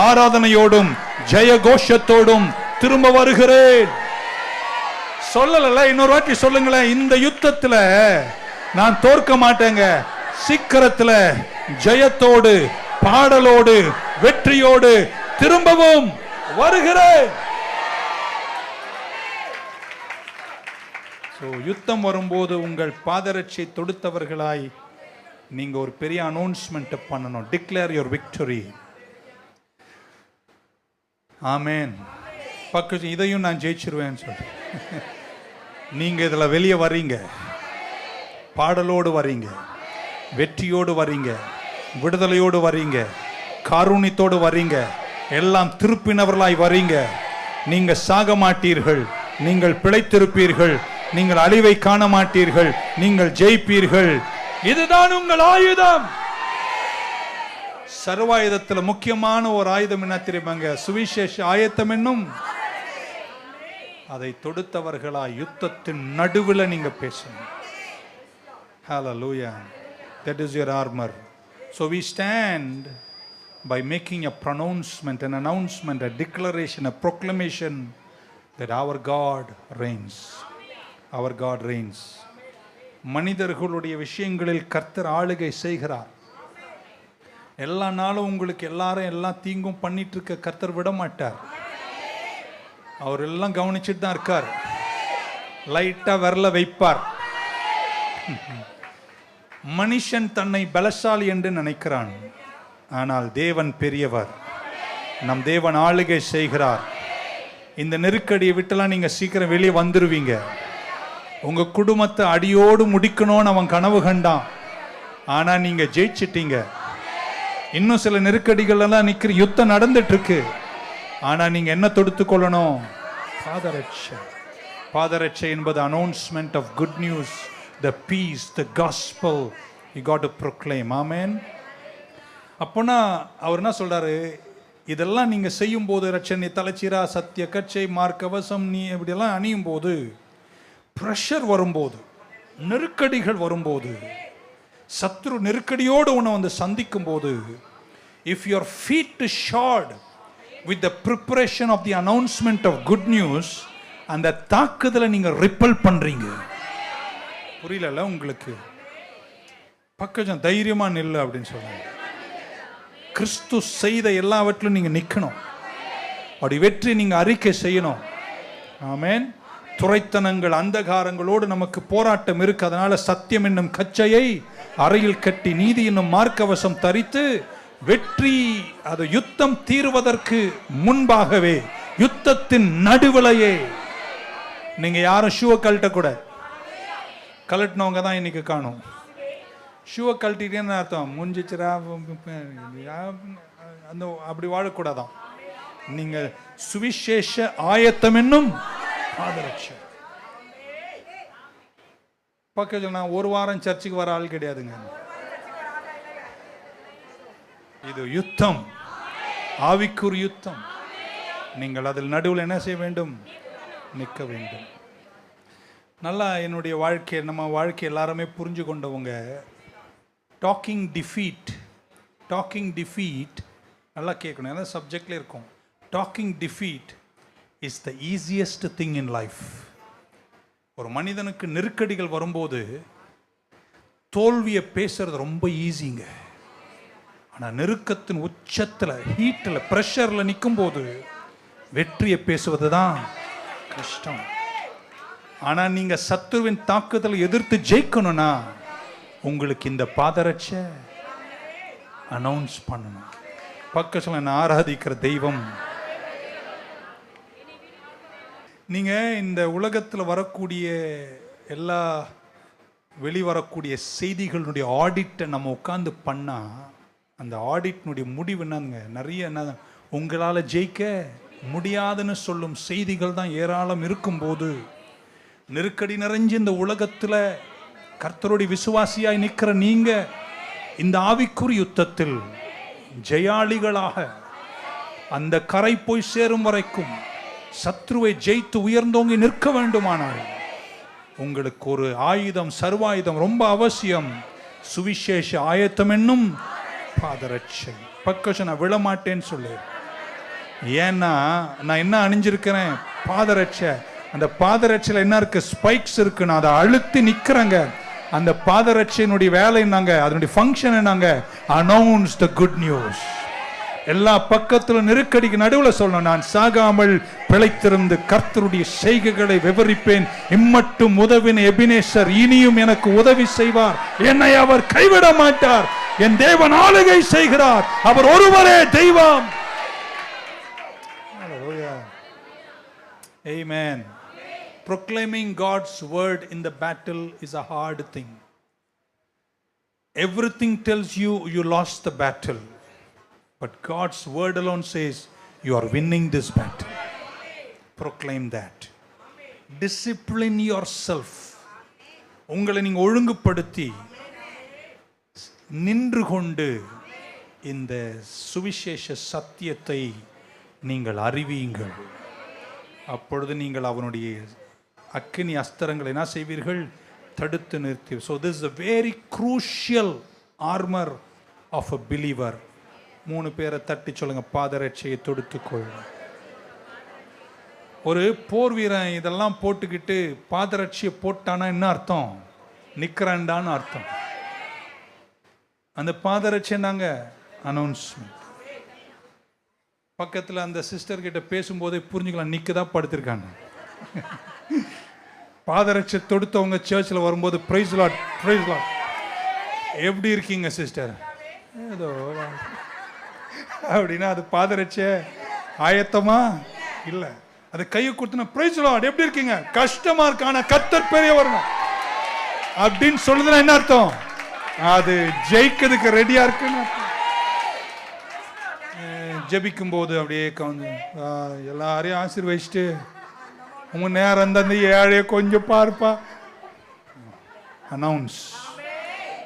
ஆராதனையோடும் ஜெய கோஷத்தோடும் திரும்ப வருகிறேன். சொல்லல, இன்னொரு வாட்டி சொல்லுங்களேன், இந்த யுத்தத்துல நான் தோற்க மாட்டேங்க, சீக்கிரத்துல ஜெயத்தோடு பாடலோடு வெற்றியோடு திரும்பவும் வருகிறேன். யுத்தம் வரும்போது உங்கள் பாதரட்சை தொடுத்தவர்களாய் நீங்க ஒரு பெரிய அனௌன்ஸ்மெண்ட் பண்ணணும். Declare your victory. ஆமென். பக்கத்து இதையும் நான் ஜெயிச்சிருவேன் சொல்லி நீங்க இதுல வெளியே வர்றீங்க, பாடலோடு வர்றீங்க, வெற்றியோடு வர்றீங்க, விடுதலையோடு வர்றீங்க, காருண்யத்தோடு வர்றீங்க, எல்லாம் திருப்பினவர்களாய் வர்றீங்க. நீங்க சாக மாட்டீர்கள், நீங்கள் பிழைத்திருப்பீர்கள், நீங்கள் அழிவை காண மாட்டீர்கள், நீங்கள் ஜெயிப்பீர்கள். இதுதான் உங்கள் ஆயுதம். சர்வாயுதத்துல முக்கியமான ஒரு ஆயுதம் என்ன தெரியுமாங்க? சுவிசேஷ ஆயத்தம் என்னும். அதை தொடுத்தவர்களா யுத்தத்தின் நடுவில் நீங்க பேசணும். Hallelujah. That is your armor. So we stand by making a pronouncement, an announcement, a declaration, a proclamation that our God reigns. Our God reigns. மனிதர்களுடைய விஷயங்களில் கர்த்தர் ஆளுகை செய்கிறார். எல்லா நாளும் உங்களுக்கு எல்லாரும் எல்லா தீங்கும் பண்ணிட்டு இருக்க கர்த்தர் விட மாட்டார். அவர் எல்லாம் கவனிச்சுட்டு தான் இருக்கார். லைட்டா வரல வைப்பார். மனுஷன் தன்னை பலசாலி என்று நினைக்கிறான், ஆனால் தேவன் பெரியவர். நம் தேவன் ஆளுகை செய்கிறார். இந்த நெருக்கடியை விட்டுலாம் நீங்க சீக்கிரம் வெளியே வந்துருவீங்க. உங்க குடும்பத்தை அடியோடு முடிக்கணும்னு அவன் கனவு கண்டான், ஆனா நீங்க ஜெயிச்சிட்டீங்க. இன்னும் சில நெருக்கடிகள் எல்லாம் நிக்கிற யுத்தம் நடந்துட்டு இருக்கு, ஆனா நீங்க என்ன தொடுத்து கொள்ளணும்? பாதரட்சை. பாதரட்சை என்பது announcement of good news, the peace, the gospel you got to proclaim. Amen. அப்போனா அவர் என்ன சொல்றாரு? இதெல்லாம் நீங்க செய்யும் போது, ரட்சணை, தலைச்சீரா, சத்திய கச்சை, மார்க்கவசம், நீ இப்படியெல்லாம் அணியும் போது, பிரஷர் வரும்போது, நெருக்கடிகள் வரும்போது, சத்ரு நெருக்கடியோடு உன்னை வந்து சந்திக்கும் போது, if your feet is shod with the preparation of the announcement of good news, அந்த தாக்குதலை நீங்க ரிப்பல் பண்றீங்க. புரியல உங்களுக்கு? பக்கம் தைரியமா நில்லு அப்படின்னு சொல்றாங்க. கிறிஸ்து செய்த எல்லாவற்றிலும் நீங்க நிக்கணும். அப்படி வெற்றி நீங்க அறிக்கை செய்யணும். ஆமென். துரைத்தனங்கள், அந்தகாரங்களோடு நமக்கு போராட்டம் இருக்கு. அதனால சத்தியம் என்னும் கச்சையை அறையில் கட்டி, நீதி என்னும் மார்க்கவசம் தரித்து, வெற்றி, அது யுத்தம் தீர்வதற்கு முன்பாகவே, யுத்தத்தின் நடுவிலேயே. நீங்க யாரும் ஷூவை கழட்ட கூட, கழட்டினவங்க தான் இன்னைக்கு காணும். ஷூவை கழட்டிட்டேன்னு அர்த்தம் முடிஞ்சிச்சுரா அந்த அப்படி வாழக்கூடாதான். நீங்க சுவிசேஷ ஆயத்தம் என்னும் பாதரட்சை. பக்கத்தில் நான் ஒரு வாரம் சர்ச்சுக்கு வர ஆள் கிடையாதுங்க. இது யுத்தம், ஆவிக்குரிய யுத்தம். நீங்கள் அதில் நடுவில் என்ன செய்ய வேண்டும்? நிற்க வேண்டும். நல்லா என்னுடைய வாழ்க்கை, நம்ம வாழ்க்கை எல்லாருமே புரிஞ்சு கொண்டவங்க. டாக்கிங் டிஃபீட் நல்லா கேட்கணும். ஏன்னா சப்ஜெக்ட்ல இருக்கும். Talking defeat is the easiest thing in life. ஒரு மனிதனுக்கு நெருக்கடிகள் வரும்போது தோல்வியை பேசுறது ரொம்ப ஈஸிங்க. ஆனால் நெருக்கத்தின் உச்சத்தில், ஹீட்டில், ப்ரெஷரில் நிற்கும் போது வெற்றியை பேசுவது தான் கஷ்டம். ஆனால் நீங்கள் சத்துருவின் தாக்குதலை எதிர்த்து ஜெயிக்கணும்னா உங்களுக்கு இந்த பாதரட்சை அனௌன்ஸ் பண்ணணும். பக்கத்தில் நான் ஆராதிக்கிற தெய்வம். நீங்கள் இந்த உலகத்தில் வரக்கூடிய எல்லா வெளிவரக்கூடிய செய்திகளுடைய ஆடிட்டை நம்ம உட்காந்து பண்ணால், அந்த ஆடிட்னுடைய முடிவு என்னங்க? நிறைய என்ன, உங்களால் ஜெயிக்க முடியாதுன்னு சொல்லும் செய்திகள் தான் ஏராளம் இருக்கும்போது, நெருக்கடி நிறைஞ்ச இந்த உலகத்தில் கர்த்தருடைய விசுவாசியாய் நிற்கிற நீங்க இந்த ஆவிக்குரிய யுத்தத்தில் ஜெயாளிகளாக அந்த கரை போய் சேரும் வரைக்கும் சத்ருவை ஜெயித்து உயர்ந்தோங்கி நிற்க வேண்டுமானால் உங்களுக்கு ஒரு ஆயுதம், சர்வாயுதம் ரொம்ப அவசியம். சுவிசேஷ ஆயத்தம் என்னும் பாதரட்சை. பக்கம் நான் விழமாட்டேன்னு சொல்லு. ஏன்னா நான் என்ன அணிஞ்சிருக்கிறேன்? பாதரட்சை. அந்த பாதரட்சையில் என்ன இருக்கு? ஸ்பைக்ஸ் இருக்கு. நான் அதை அழுத்தி நிற்கிறேங்க. அந்த பாதரட்சையினுடைய வேலை என்னங்க? அதனுடைய ஃபங்க்ஷன் என்னங்க? Announce the good news. எல்லா பக்கத்திலும் நெருக்கடிக்கு நடுவில் சொல்லணும், நான் சாகாமல் பிழைத்திருந்து கர்த்தருடைய செய்கைகளை விவரிப்பேன். இம்மட்டும் உதவின எபினேசர் இனியும் எனக்கு உதவி செய்வார். என்னை அவர் கைவிட மாட்டார். என் தேவன் ஆளுகை செய்கிறார். அவர் ஒருவரே தெய்வம். Amen. Proclaiming God's word in the battle is a hard thing. Everything tells you you lost the battle, but God's word alone says you are winning this battle. Proclaim that. Discipline yourself. உங்களை நீங்க ஒழுங்குபடுத்தி நின்று கொண்டு இந்த சுவிசேஷ சத்தியத்தை நீங்கள் அறிவீங்கள். அப்பொழுது நீங்கள் அவனுடைய அக்கினி அஸ்திரங்களை என்ன செய்வீர்கள்? தடுத்து நிறுத்தி. So this is a very crucial armor of a believer. 3 பேரை தட்டி சொல்லுங்க, பாதரட்சையை தொடுத்துக்கொள். ஒரு போர் வீரன் இதெல்லாம் போட்டுக்கிட்டு பாதரட்சியை போட்டானா என்ன அர்த்தம்? நிற்கிறான்டான்னு அர்த்தம். அந்த பாதரட்சை நாங்க அனௌன்ஸ்மெண்ட். பக்கத்தில் அந்த சிஸ்டர் கிட்ட பேசும்போதே புரிஞ்சுக்கலாம், நிற்கதான் படுத்திருக்காங்க. பாதரட்சை தொடுத்தவங்க சர்ச்சில் வரும்போது பிரைஸ் லார்ட், பிரைஸ் லார்ட், எப்படி இருக்கீங்க சிஸ்டர், ஏதோ அப்படின்னா அது பாதரட்சை ஆயத்தமா இல்லை. அது கையை கொடுத்தன பிரைஸ் லார்ட், எப்படி இருக்கீங்க, கஷ்டமா இருக்கான கர்த்தர் பெரிய வரணும் அப்படின்னு சொல்லுதுன்னா என்ன அர்த்தம்? அது ஜெயிக்கிறதுக்கு ரெடியா இருக்குன்னு. ஜெபிக்கும் போது அப்படியே எல்லாரையும் ஆசீர்வதிச்சுட்டு உங்க நேரம் தந்து ஏழைய கொஞ்சம் பார்ப்பா அனௌன்ஸ்.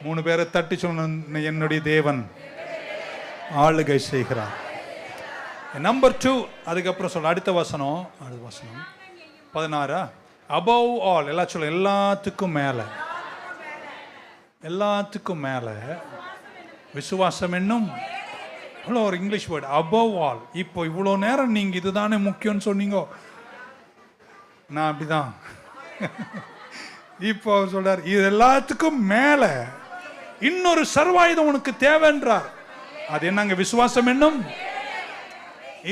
3 பேரை தட்டி சொன்ன, என்னுடைய தேவன் ஆளுகை செய்கிறார். நம்பர் 2, அதுக்கப்புறம் சொல்ல அடுத்த வசனம் 16. above all, எல்லாம் சொல்ல, எல்லாத்துக்கும் மேல, எல்லாத்துக்கும் மேல விசுவாசம் என்னும் ஒரு இங்கிலீஷ் வேர்டு above all. இப்போ இவ்வளோ நேரம் நீங்க இதுதானே முக்கியம்னு சொன்னீங்க, நான் அப்படிதான். இப்போ சொல்றார், இது எல்லாத்துக்கும் மேல இன்னொரு சர்வாயுதம் உனக்கு தேவைன்றார். அது என்னங்க? விசுவாசம் என்னும்.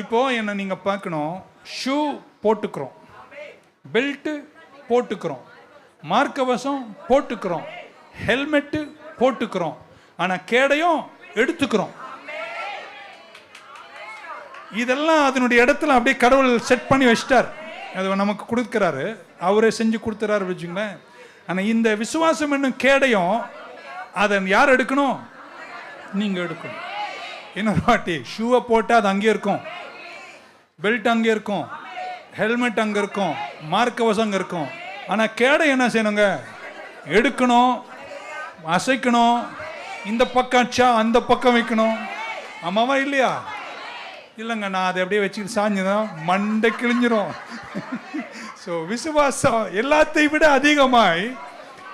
இப்போ என்ன நீங்க பார்க்கணும், ஷூ போட்டுக்கிறோம், பெல்ட் போட்டுக்கிறோம், மார்க்கவசம் போட்டுக்கிறோம், ஹெல்மெட்டு போட்டுக்கிறோம், ஆனா கேடையும் எடுத்துக்கிறோம். இதெல்லாம் அதனுடைய இடத்துல அப்படியே கடவுள் செட் பண்ணி வச்சிட்டார். அது நமக்கு கொடுக்குறாரு, அவரே செஞ்சு கொடுத்துறாரு வச்சுங்களேன். ஆனால் இந்த விசுவாசம் என்னும் கேடையும் அதை யார் எடுக்கணும்? நீங்க எடுக்கணும். இன்னொரு வாட்டி, ஷூவை போட்டால் அது அங்கே இருக்கும், பெல்ட் அங்கே இருக்கும், ஹெல்மெட் அங்கே இருக்கும், மார்க்கவசம் அங்கே இருக்கும். ஆனால் கேடை என்ன செய்யணுங்க? எடுக்கணும், அசைக்கணும், இந்த பக்கம் அச்சா அந்த பக்கம் வைக்கணும். ஆமாவா இல்லையா? இல்லைங்க, நான் அதை அப்படியே வச்சுக்கிட்டு சாஞ்சுதான் மண்டை கிழிஞ்சிரும். ஸோ விசுவாசம் எல்லாத்தை விட அதிகமாய்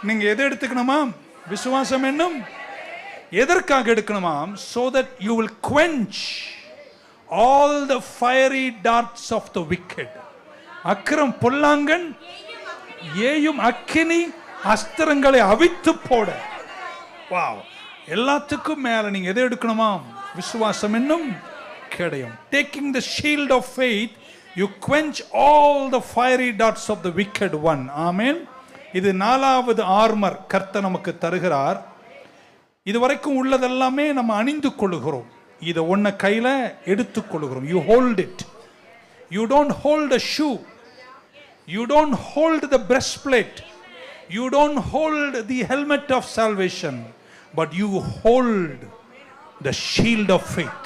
நீங்க எதை எடுத்துக்கணுமா? விசுவாசம் என்னும். எதற்காக எடுக்கணுமா? so that you will quench all the fiery darts of the wicked. அக்கிரம் பொல்லாங்கன் ஏயும் அக்கினி அஸ்திரங்களை அவித்து போட. வாவ்! எல்லாத்துக்கும் மேல நீங்க எதை எடுக்கணுமா? விசுவாசம் என்னும் கேடயம். Taking the shield of faith, you quench all the fiery darts of the wicked one. Amen. இது 4வது ஆர்மர் கர்த்தர் நமக்கு தருகிறார். இதுவரைக்கும் உள்ளதெல்லாமே நம்ம அணிந்து கொள்கிறோம். இதை ஒன்ன கையில எடுத்துக் கொள்கிறோம். You hold it. You don't hold a shoe. You don't hold the breastplate. You don't hold the helmet of salvation, but you hold the shield of faith.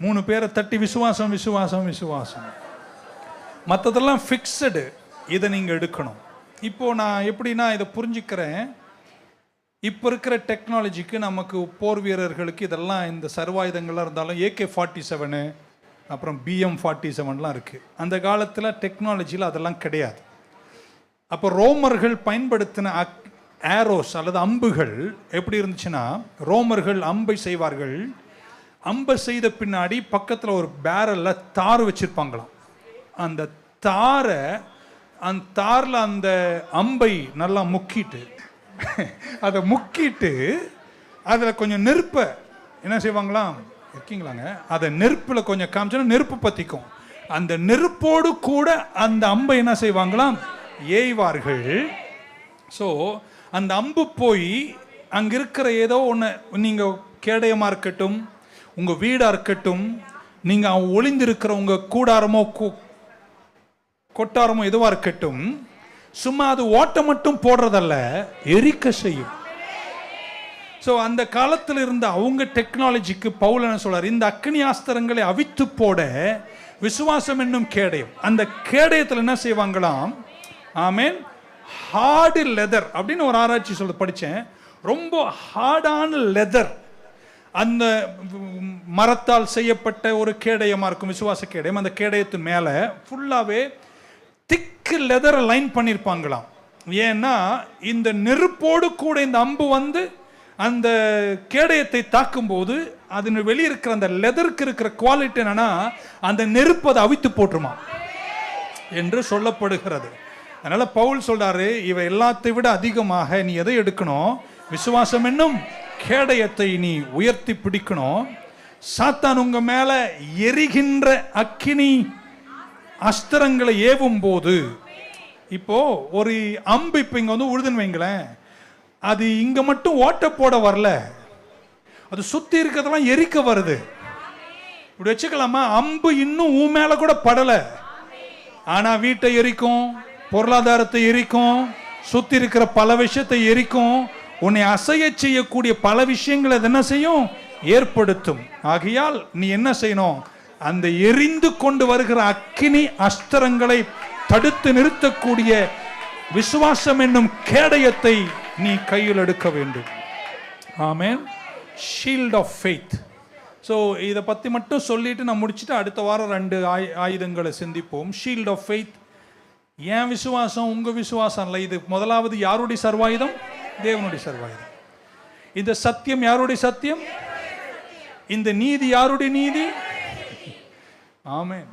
3 பேரை தட்டி விசுவாசம், விசுவாசம், விசுவாசம். மற்றதெல்லாம் ஃபிக்ஸடு, இதை நீங்கள் எடுக்கணும். இப்போ நான் எப்படின்னா இதை புரிஞ்சுக்கிறேன், இப்போ இருக்கிற டெக்னாலஜிக்கு நமக்கு போர் வீரர்களுக்கு இதெல்லாம் இந்த சர்வாயுதங்கள்லாம் இருந்தாலும் AK-47 அப்புறம் BM-47லாம் இருக்குது. அந்த காலத்தில் டெக்னாலஜியில் அதெல்லாம் கிடையாது. அப்போ ரோமர்கள் பயன்படுத்தின ஏரோஸ் அல்லது அம்புகள் எப்படி இருந்துச்சுன்னா, ரோமர்கள் அம்பை செய்வார்கள். அம்பை செய்த பின்னாடி பக்கத்தில் ஒரு பேரலில் தார் வச்சுருப்பாங்களாம். அந்த தாரை, அந்த தாரில் அந்த அம்பை நல்லா முக்கிட்டு, அதை முக்கிட்டு அதில் கொஞ்சம் நெருப்பை என்ன செய்வாங்களாம், இருக்கீங்களாங்க, அதை நெருப்பில் கொஞ்சம் காமிச்சோன்னா நெருப்பு பற்றிக்கும். அந்த நெருப்போடு கூட அந்த அம்பை என்ன செய்வாங்களாம், ஏய்வார்கள். ஸோ அந்த அம்பு போய் அங்கே இருக்கிற ஏதோ ஒன்று, நீங்கள் கேடயமாக இருக்கட்டும், உங்கள் வீடாக இருக்கட்டும், நீங்கள் ஒளிந்திருக்கிற உங்கள் கூடாரமோ கொட்டாரமோ எதுவாக இருக்கட்டும், சும்மா அது ஓட்ட மட்டும் போடுறதல்ல, எரிக்க செய்யும். ஸோ அந்த காலத்தில் இருந்த அவங்க டெக்னாலஜிக்கு பவுல் என்ன சொல்றார், இந்த அக்னி ஆஸ்திரங்களை அவித்து போட விசுவாசம் என்னும் கேடயம். அந்த கேடயத்தில் என்ன செய்வாங்களாம், ஆமேன், ஹார்டு லெதர் அப்படின்னு ஒரு ஆராய்ச்சி சொல்ல படித்தேன். ரொம்ப ஹார்டான லெதர், அந்த மரத்தால் செய்யப்பட்ட ஒரு கேடயமா இருக்கும், விசுவாச கேடயம். அந்த கேடயத்தின் மேல ஃபுல்லாவே திக்கு லெதரை லைன் பண்ணியிருப்பாங்களாம். ஏன்னா இந்த நெருப்போடு கூட இந்த அம்பு வந்து அந்த கேடயத்தை தாக்கும் போது அது வெளியிருக்கிற அந்த லெதருக்கு இருக்கிற குவாலிட்டி என்னன்னா, அந்த நெருப்பு அதை அவித்து போட்டுருமா என்று சொல்லப்படுகிறது. அதனால பவுல் சொல்றாரு, இவை எல்லாத்தை விட அதிகமாக நீ எதை எடுக்கணும்? விசுவாசம் என்னும் கேடயத்தை நீ உயர்த்தி பிடிக்கணும். சாத்தான் உங்க மேல எரிகின்ற அக்கினி அஸ்திரங்களை ஏவும் போது, இப்போ ஒரு அம்பு இப்ப இங்க வந்து உழுதுன்னு வைங்களேன், அது இங்க மட்டும் ஓட்ட போட வரல, அது சுத்தி இருக்கிறதெல்லாம் எரிக்க வருது. இப்படி வச்சுக்கலாமா? அம்பு இன்னும் உன் மேல கூட படல, ஆனா வீட்டை எரிக்கும், பொருளாதாரத்தை எரிக்கும், சுத்தி இருக்கிற பல விஷயத்தை எரிக்கும், உன்னை அசைய செய்யக்கூடிய பல விஷயங்களை என்ன செய்யும்? ஏற்படுத்தும். ஆகையால் நீ என்ன செய்யணும்? அந்த எரிந்து கொண்டு வருகிற அக்கினி அஸ்திரங்களை தடுத்து நிறுத்தக்கூடிய விசுவாசம் என்னும் கேடயத்தை நீ கையில் எடுக்க வேண்டும். ஆமென். Shield of faith. ஸோ இதை பற்றி மட்டும் சொல்லிட்டு நான் முடிச்சுட்டு அடுத்த வாரம் 2 ஆயுதங்களை சிந்திப்போம். Shield of faith. ஏன் விசுவாசம் உங்க விசுவாசம் இல்லை. இது முதலாவது யாருடைய சர்வாயுதம்? தேவனுடைய சர்வாயுதம். இந்த சத்தியம் யாருடைய சத்தியம்? இந்த நீதி யாருடைய நீதி? ஆமென்.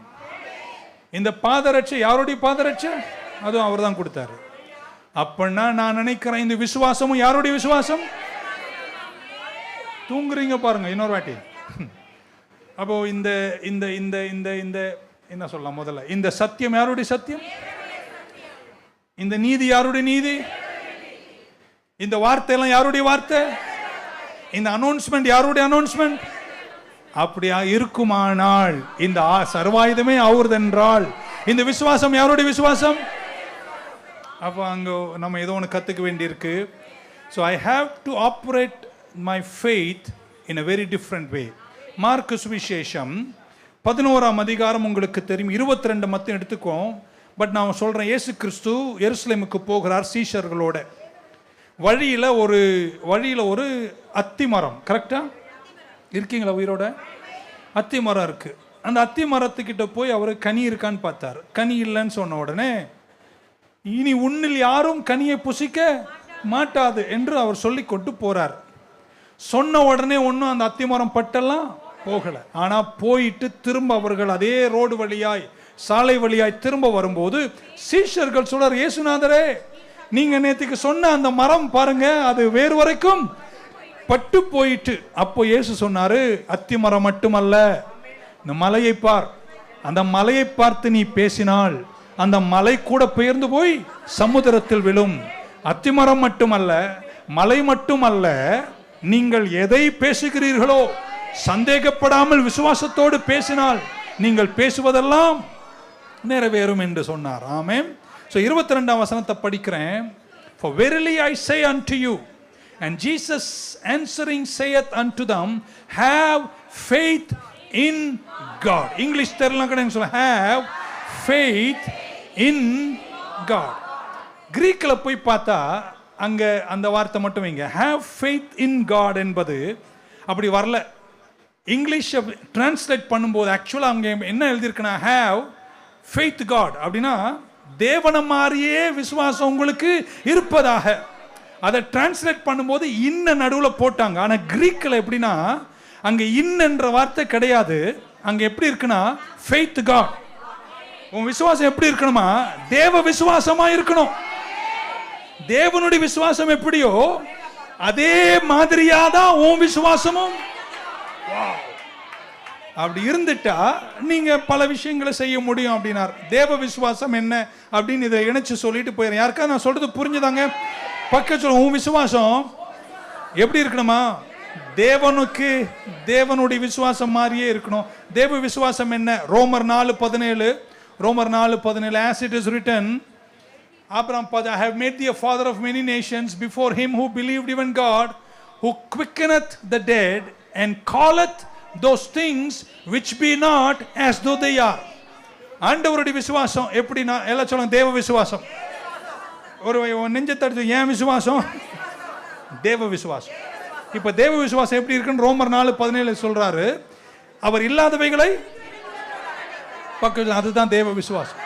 இந்த பாதரட்சை யாருடைய பாதரட்சை? அதுவும் அவர் தான் கொடுத்தாரு. அப்படின்னா நான் நினைக்கிறேன் இந்த விசுவாசமும் யாருடைய விசுவாசம்? தூங்குறீங்க பாருங்க இன்னொரு வாட்டி. அப்போ இந்த இந்த இந்த இந்த இந்த என்ன சொல்லலாம்? முதல்ல இந்த சத்தியம் யாருடைய சத்தியம்? இந்த நீதி யாருடைய நீதி? இந்த வார்த்தை எல்லாம் யாருடைய வார்த்தை? இந்த அனௌன்ஸ்மெண்ட் யாருடைய அனௌன்ஸ்மெண்ட்? அப்படியா இருக்குமானால் இந்த சர்வாயுதமே அவர்தென்றால் இந்த விசுவாசம் யாருடைய விசுவாசம்? அப்போ அங்க நம்ம ஏதோ ஒன்று கத்துக்க வேண்டியிருக்கு. So I have to operate my faith in a very different way. Mark சுவிசேஷம் 11ஆம் அதிகாரம் உங்களுக்கு தெரியும். 22 மத்தையும் எடுத்துக்கோம். பட் நான் சொல்றேன், இயேசு கிறிஸ்து எருசலேமுக்கு போகிறார் சீஷர்களோட. வழியில ஒரு அத்தி மரம், கரெக்டா இருக்கீங்களா? உயிரோட அத்தி மரம் இருக்கு. அந்த அத்தி மரத்துக்கிட்ட போய் அவர் கனி இருக்கான்னு பார்த்தார். கனி இல்லைன்னு சொன்ன உடனே, இனி உன்னில் யாரும் கனியை புசிக்க மாட்டாது என்று அவர் சொல்லி கொண்டு போறார். சொன்ன உடனே ஒன்றும் அந்த அத்தி மரம் பட்டெல்லாம் போகல. ஆனா போயிட்டு திரும்ப அவர்கள் அதே ரோடு வழியாய், சாலை வழியாய் திரும்ப வரும்போது சீஷர்கள் சொல்றார், இயேசுநாதரே, நீங்க நேற்றுக்கு சொன்ன அந்த மரம் பாருங்க, அது வேறு வரைக்கும் பட்டு போயிட்டு. அப்போ இயேசு சொன்னாரு, அத்தி மரம் மட்டுமல்ல, இந்த மலையை பார். அந்த மலையை பார்த்து நீ பேசினால் அந்த மலை கூட பெயர்ந்து போய் சமுத்திரத்தில் விழும். அத்திமரம் மட்டுமல்ல, மலை மட்டுமல்ல, நீங்கள் எதை பேசுகிறீர்களோ சந்தேகப்படாமல் விசுவாசத்தோடு பேசினால் நீங்கள் பேசுவதெல்லாம் நிறைவேறும் என்று சொன்னார். ஆமென். So 22ஆம் வசனத்தை படிக்கிறேன். For verily I say unto you, and Jesus answering saith unto them, have faith in God. English தெரியலாம் கடை சொல்ல, have faith in God. கிரீக்ல போய் பார்த்தா அங்க அந்த வார்த்தை மட்டும் வைங்க, have faith in God என்பது அப்படி வரல. இங்கிலீஷ் டிரான்ஸ்லேட் பண்ணும்போது ஆக்சுவலா அங்க என்ன எழுதியிருக்குன்னா, have faith God அப்படின்னா தேவனை மாதிரியே விசுவாசம் உங்களுக்கு இருப்பதாக. அதை டிரான்ஸ்லேட் பண்ணும்போது இன்ன நடுவில் போட்டாங்க. ஆனால் கிரீக்கில் எப்படின்னா அங்கே என்ற வார்த்தை கிடையாது. அங்கே எப்படி இருக்குன்னா ஃபெய்த் காட். உன் விசுவாசம் எப்படி இருக்கணுமா? தேவ விசுவாசமா இருக்கணும். தேவனுடைய விசுவாசம் எப்படியோ அதே மாதிரியாதான் உன் விசுவாசமும். அப்படி இருந்துட்டா நீங்க பல விஷயங்களை செய்ய முடியும் அப்படின்னார். தேவ விசுவாசம் என்ன அப்படின்னு இதை இணைச்சு சொல்லிட்டு போயிடுறேன். யாருக்கா நான் சொல்றது புரிஞ்சுதாங்க? பக்க சொல்ல, உன் விசுவாசம் எப்படி இருக்கணுமா? தேவனுடைய விசுவாசம் மாதிரியே இருக்கணும். தேவ விசுவாசம் என்ன? ரோமர் 4:17, ரோமர் 4:17, as it is written, Abraham, I have made thee a father of many nations before him who believed even God, who quickeneth the dead and calleth those things which be not as though they are. ஆண்டவருடைய விசுவாசம் எப்படின்னா, எல்லாம் சொல்லுங்க, தேவ விசுவாசம். ஒரு நெஞ்சத்தடுத்து, ஏன் விசுவாசம்? தேவ விசுவாசம். இப்ப தேவ விசுவாசம் எப்படி இருக்குன்னு ரோமர் 4:17 சொல்றாரு. அவர் இல்லாதவைகளை பக்கம், அதுதான் தேவ விசுவாசம்.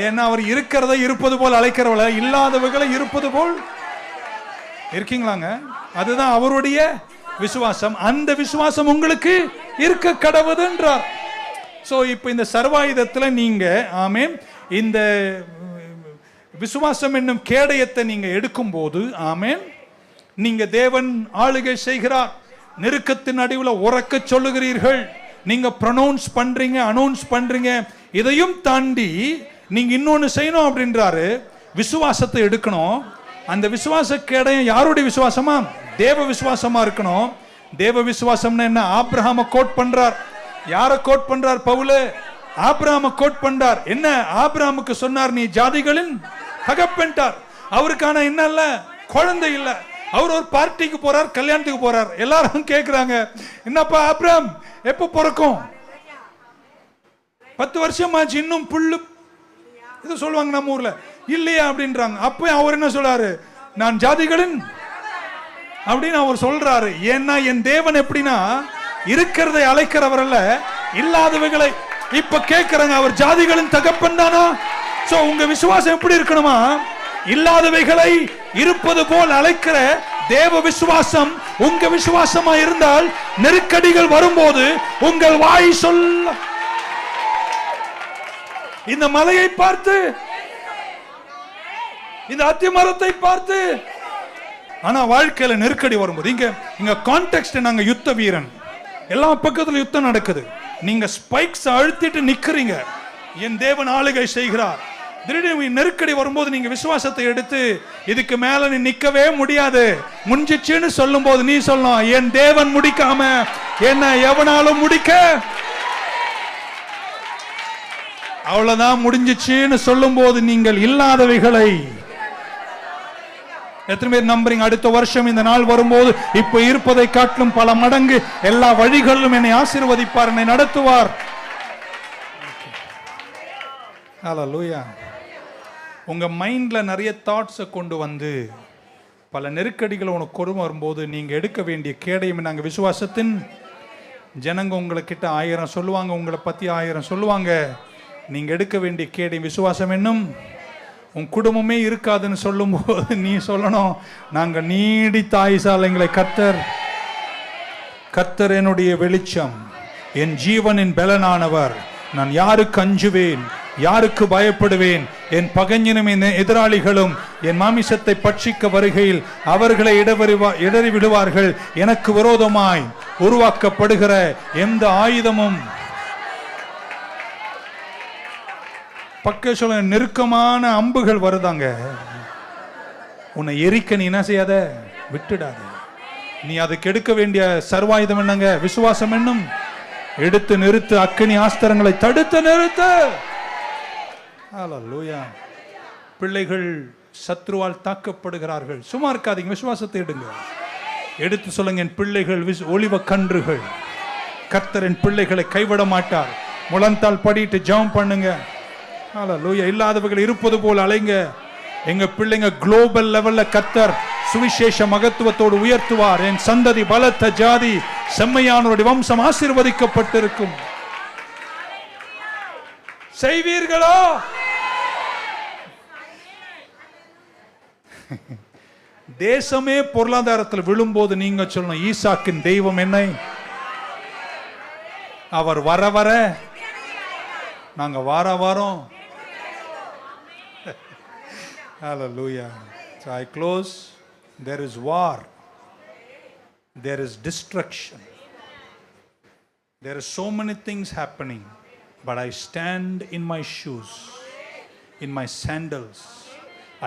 ஏன்னா அவர் இருக்கிறதை இருப்பது போல் அழைக்கிறவள, இல்லாதவைகளை இருப்பது போல் இருக்கீங்களாங்க. அதுதான் அவருடைய விசுவாசம். அந்த விசுவாசம் உங்களுக்கு இருக்க கடவுதுன்றார். சோ இப்ப இந்த சர்வாயுதத்துல நீங்க ஆமென் இந்த விசுவாசம் என்னும் கேடயத்தை நீங்க எடுக்கும் போது ஆமென் நீங்க தேவன் ஆளுகை செய்கிறார். நெருக்கத்தின் நடுவில் உறக்க சொல்லுகிறீர்கள், நீங்க ப்ரொனவுன்ஸ் பண்றீங்க, அனௌன்ஸ் பண்றீங்க. இதையும் தாண்டி நீங்க இன்னொன்னு செய்யணும் அப்படின்றாரு. விசுவாசத்தை எடுக்கணும். அந்த விசுவாச கேடயம் யாருடைய விசுவாசமா? தேவ விசுவாசமா இருக்கணும். தேவ விசுவாசம்னா என்ன? ஆபிரகாம கோட் பண்றார். யாரை கோட் பண்றார் பவுல்? ஆபிரகாம கோட் பண்றார். என்ன ஆபிரகாமுக்கு சொன்னார்? நீ ஜாதிகளின் தகப்பன்ட்டார். அவருக்கான என்ன இல்ல, குழந்தை இல்ல. அவர் ஒரு பார்ட்டிக்கு போறார், கல்யாணத்துக்கு போறார். எல்லாரும் கேட்கிறாங்க, என்னப்பா ஆபிரகாம் எப்ப பிறக்கும்? 10 வருஷம் ஆச்சு, இன்னும் புல்லு இது சொல்லுவாங்க நம்ம ஊர்ல இல்லையா அப்படின்றாங்க. அப்ப அவர் என்ன சொல்றாரு? நான் ஜாதிகளின் அப்படின்னு அவர் சொல்றாரு. ஏன்னா என் தேவன் எப்படின்னா இருக்கிறதை அழைக்கிறவர் அல்ல, இல்லாதவைகளை இப்ப கேட்கிறாங்க. அவர் ஜாதிகளின் தகப்பன் தானா? சோ உங்க விசுவாசம் எப்படி இருக்கணுமா? இல்லாதவைகளை இருப்பது போல் அழைக்கிற தேவ விசுவாசம் உங்க விசுவாசமா இருந்தால் நெருக்கடிகள் வரும்போது உங்கள் வாய் சொல்ல, இந்த மலையை பார்த்து, இந்த அத்திமரத்தை பார்த்து. ஆனா வாழ்க்கையில நெருக்கடி வரும்போது இங்க கான்டெக்ஸ்ட், நாங்க யுத்த வீரன், எல்லா பக்கத்துல யுத்தம் நடக்குது. நீங்க ஸ்பைக்ஸ் அழுத்திட்டு நிக்கிறீங்க, என் தேவன் ஆளுகை செய்கிறார். திடீர்னு நெருக்கடி வரும்போது நீங்க விசுவாசத்தை எடுத்து இதுக்கு மேல நீ நிக்கவே முடியாது, முடிஞ்சிச்சுன்னு சொல்லும் போது நீ சொல்லணும், என் தேவன் முடிக்காம என்ன எவனாலும் முடிக்க, அவ்வளவுதான் முடிஞ்சிச்சுன்னு சொல்லும் போது நீங்கள் இல்லாதவைகளை எத்தனை பேர் நம்புறீங்க? அடுத்த வருஷம் இந்த நாள் வரும்போது இப்ப இருப்பதை காட்டிலும் பல மடங்கு எல்லா வழிகளிலும் என்னை ஆசீர்வதிப்பார், என்னை நடத்துவார். ஹல்லேலூயா. உங்க மைண்ட்ல நிறைய தாட்ஸை கொண்டு வந்து பல நெருக்கடிகள் உனக்கு கொண்டு வரும்போது நீங்க எடுக்க வேண்டிய கேடயம் நாங்க விசுவாசத்தின். ஜனங்க உங்ககிட்ட 1000 சொல்லுவாங்க, உங்களை பத்தி 1000 சொல்லுவாங்க. நீங்க எடுக்க வேண்டிய கேடயம் விசுவாசம் என்னும். உன் குடும்பமே இருக்காதுன்னு சொல்லும் போது நீ சொல்லணும், நாங்க நீடித்த ஆயுசால் எங்களை கர்த்தர் என்னுடைய வெளிச்சம், என் ஜீவனின் பலனானவர். நான் யாருக்கு அஞ்சுவேன், யாருக்கு பயப்படுவேன்? என் பகைஞனும் என் எதிராளிகளும் என் மாமிசத்தை பட்சிக்க வருகையில் அவர்களை இடறி விடுவார்கள். எனக்கு விரோதமாய் உருவாக்கப்படுகிற எந்த ஆயுதமும் பக்க சொல்ல, நெருக்கமான அம்புகள் வருதாங்க, உன்னை எரிக்க நீ என்ன செய்யாத, விட்டுடாத. நீ அதுக்கு எடுக்க வேண்டிய சர்வாயுதம் என்னங்க? விசுவாசம் என்னும். எடுத்து நிறுத்து, அக்கினி ஆஸ்திரங்களை தடுத்து நிறுத்து. ஹல்லேலூயா. பிள்ளைகள் சத்ருவால் தாக்கப்படுகிறார்கள், சும்மா இருக்காதீங்க, விசுவாசத்தை எடுங்க. எடுத்து சொல்லுங்க, என் பிள்ளைகள் ஒளிவ கன்றுகள், கர்த்தர் என் பிள்ளைகளை கைவிட மாட்டார். முழந்தால் படிட்டு ஜெபம் பண்ணுங்க. ஹல்லேலூயா. இல்லாதவர்கள் இருப்பது போல் அலைங்க. எங்க பிள்ளைங்க குளோபல் லெவல்ல கர்த்தர் சுவிசேஷ மகத்துவத்தோடு உயர்த்துவார். என் சந்ததி பலத்த ஜாதி, செம்மையானவருடைய வம்சம் ஆசீர்வதிக்கப்பட்டிருக்கும். செய்வீர்களா? தேசமே பொருளாதாரத்தில் விழும்போது நீங்க சொல்லணும், ஈசாக்கின் தெய்வம் என்னை அவர் வர வர நாங்க வாரோம். Hallelujah. So I close. There is war. There is destruction. There are so many things happening. But I stand in my shoes, in my sandals.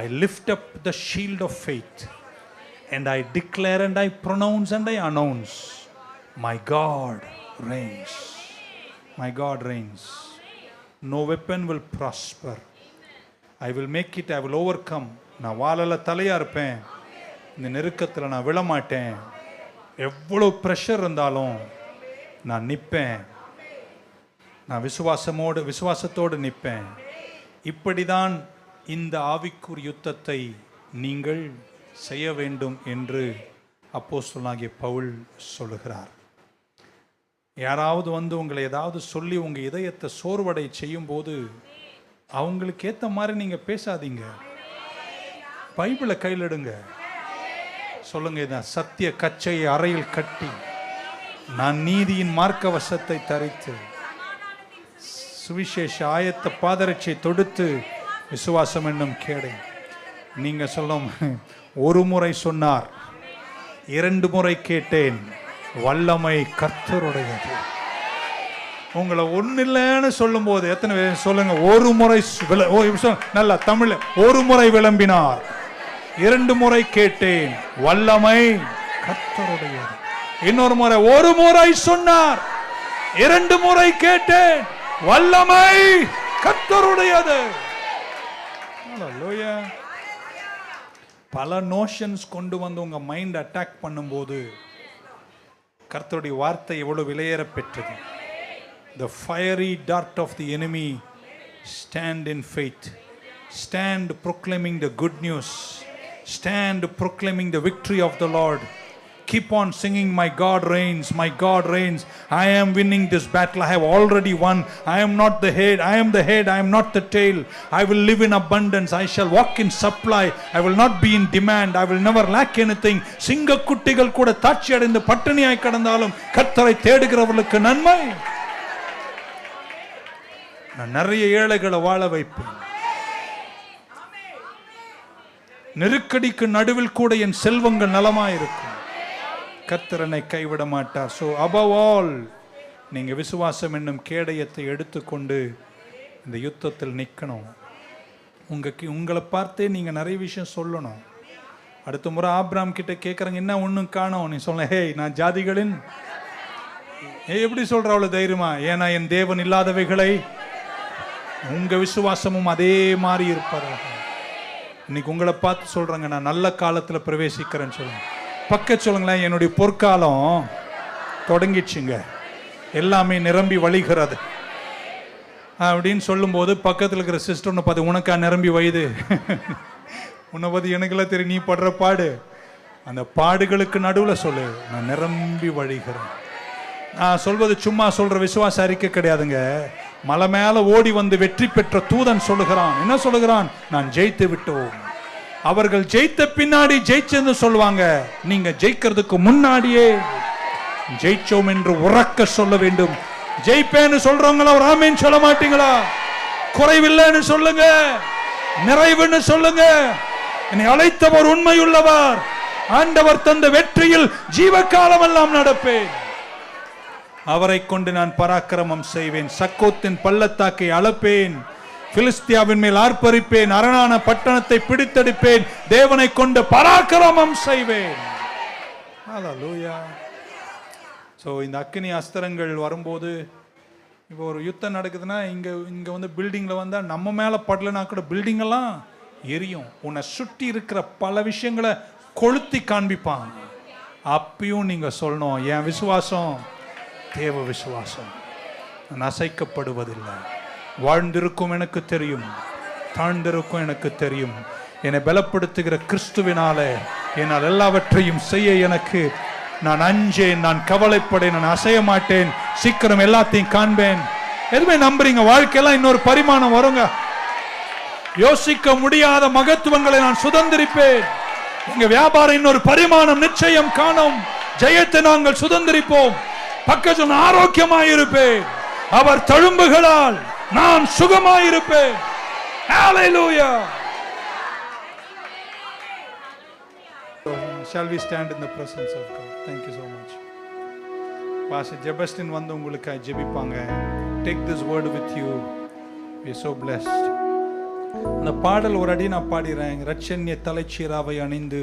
I lift up the shield of faith. And I declare and I pronounce and I announce, my God reigns. My God reigns. No weapon will prosper. I will make it, I will overcome. நான் வாழல தலையா இருப்பேன். இந்த நெருக்கத்தில் நான் விழமாட்டேன். எவ்வளவு pressure இருந்தாலும் நான் நிற்பேன். நான் விசுவாசத்தோடு நிற்பேன். இப்படிதான் இந்த ஆவிக்குரிய யுத்தத்தை நீங்கள் செய்ய வேண்டும் என்று அப்போஸ்தலனாகிய பவுல் சொல்லுகிறார். யாராவது வந்து உங்களை ஏதாவது சொல்லி உங்க இதயத்தை சோர்வடை செய்யும் போது அவங்களுக்கு ஏத்த மாதிரி நீங்க பேசாதீங்க. பைபிளை கையில் எடுங்க. சொல்லுங்க, இதான் சத்திய கச்சையை அறையில் கட்டி நான் நீதியின் மார்க்க வசத்தை தரித்து சுவிசேஷ ஆயத்த பாதரட்சை தொடுத்து விசுவாசம் என்னும் கேடை. நீங்க சொல்லும், ஒரு முறை சொன்னார், 2 முறை கேட்டேன், வல்லமை கர்த்தருடையது. உங்களை ஒண்ணு இல்லைன்னு சொல்லும் போது எத்தனை பேர் சொல்லுங்க, ஒரு முறை நல்ல தமிழ், ஒரு முறை விளம்பினார், 2 முறை கேட்டேன், வல்லமை கர்த்தருடையது. இன்னொரு முறை, ஒரு முறை சொன்னார், 2 முறை கேட்டேன், வல்லமை கர்த்தருடையது. ஹல்லேலூயா. பல நோஷன்ஸ் கொண்டு வந்து உங்க மைண்ட் அட்டாக் பண்ணும்போது கர்த்தருடைய வார்த்தை எவ்வளவு விலையேற பெற்றது. The fiery dart of the enemy, stand in faith, stand proclaiming the good news, stand proclaiming the victory of the Lord. Keep on singing, my God reigns, my God reigns. I am winning this battle, I have already won. I am not the head, I am the head, I am not the tail. I will live in abundance, I shall walk in supply, I will not be in demand, I will never lack anything. சிங்க குட்டிகள் கூட தாட்சி அடைந்து பட்டினியாய் கடந்தாலும் கர்த்தரை தேடுகிறவர்களுக்கு நன்மை. நான் நிறைய ஏழைகளை வாழ வைப்பேன். நெருக்கடிக்கு நடுவில் கூட என் செல்வங்கள் நலமாயிருக்கும். கர்த்தரனை கைவிட மாட்டார். ஸோ above all, நீங்க விசுவாசம் என்னும் கேடயத்தை எடுத்துக்கொண்டு இந்த யுத்தத்தில் நிற்கணும். உங்களை பார்த்தே நீங்க நிறைய விஷயம் சொல்லணும். அடுத்த முறை ஆபிரகாம் கிட்ட கேட்குறாங்க, என்ன ஒன்றும் காணோம். நீ சொல்ல, ஹே நான் ஜாதிகளின் எப்படி சொல்ற அவ்வளவு தைரியமா? ஏன்னா என் தேவன் இல்லாதவைகளை. உங்க விசுவாசமும் அதே மாதிரி இருப்பதாக. இன்னைக்கு உங்களை பார்த்து சொல்றாங்க, நான் நல்ல காலத்துல பிரவேசிக்கிறேன்னு சொல்லுங்க. பக்க சொல்லுங்களேன், என்னுடைய பொற்காலம் தொடங்கிடுச்சுங்க, எல்லாமே நிரம்பி வழிகிறது அப்படின்னு சொல்லும்போது பக்கத்தில் இருக்கிற சிஸ்டர் ஒன்று பார்த்து, உனக்கா நிரம்பி வயது? உன்னை பார்த்து எனக்குலாம் தெரியும், நீ படுற பாடு. அந்த பாடுகளுக்கு நடுவில் சொல்லு, நான் நிரம்பி வழிகிறேன். நான் சொல்வது சும்மா சொல்ற விசுவாச அறிக்கை கிடையாதுங்க. மலை மேல ஓடி வந்து வெற்றி பெற்ற தூதன் சொல்லுகிறான். என்ன சொல்லுகிறான்? நான் ஜெயித்து விட்டோம். அவர்கள் ஜெயித்த பின்னாடி ஜெயிச்சேன்னு சொல்லுவாங்க. நீங்க ஜெயிக்கிறதுக்கு முன்னாடியே ஜெயிச்சோம் என்று உறக்க சொல்ல வேண்டும். ஜெயிப்பேன்னு சொல்றவங்களா ஒரு ஆமீன் சொல்ல மாட்டீங்களா? குறைவில்லைன்னு சொல்லுங்க, நிறைவுன்னு சொல்லுங்க. என்னை அழைத்தவர் உண்மையுள்ளவர், ஆண்டவர் தந்த வெற்றியில் ஜீவகாலம் எல்லாம் நடப்பேன். அவரை கொண்டு நான் பராக்கிரமம் செய்வேன். சக்கோத்தின் பள்ளத்தாக்கை அளப்பேன், பிலிஸ்தியாவின் மேல் ஆர்ப்பரிப்பேன், அரணான பட்டணத்தை பிடித்தெடுப்பேன், தேவனை கொண்டு பராக்கிரமம் செய்வேன். ஹல்லேலூயா. ஸோ இந்த அக்கினி அஸ்திரங்கள் வரும்போது, இப்போ ஒரு யுத்தம் நடக்குதுன்னா இங்க வந்து பில்டிங்ல வந்தா நம்ம மேல படலனா கூட பில்டிங் எல்லாம் எரியும். உன்னை சுற்றி இருக்கிற பல விஷயங்களை கொளுத்தி காண்பிப்பான். அப்பயும் நீங்க சொல்லணும், என் விசுவாசம் தேவ விசுவாசம், நான் அசைக்கப்படுவதில்லை. வாழ்ந்திருக்கும் எனக்கு தெரியும், தாழ்ந்திருக்கும் எனக்கு தெரியும். என்னை பலப்படுத்துகிற கிறிஸ்துவினாலே என்னால் எல்லாவற்றையும் செய்ய எனக்கு நான் அஞ்சேன், நான் கவலைப்படேன், நான் அசைய மாட்டேன், சீக்கிரம் எல்லாத்தையும் காண்பேன். எதுவுமே நம்புறீங்க? வாழ்க்கையெல்லாம் இன்னொரு பரிமாணம் வருங்க. யோசிக்க முடியாத மகத்துவங்களை நான் சுதந்திரிப்பேன். எங்க வியாபாரம் இன்னொரு பரிமாணம் நிச்சயம் காணும். ஜெயத்தை நாங்கள் சுதந்திரிப்போம். பக்கத்தில் ஆரோக்கியமாயிருப்பேன். அவர் தழும்புகளால் நான் சுகமாயிருப்பேன். ஹல்லேலூயா. Shall we stand in the presence of God? Thank you so much. Pastor Jebestin வந்து உங்களுக்காக ஜெபிப்பாங்க. Take this word with you. We are so blessed. அந்த பாடல் ஒரு அடி நான் பாடிறேன். இரட்சண்ய தலைச்சீராவை அணிந்து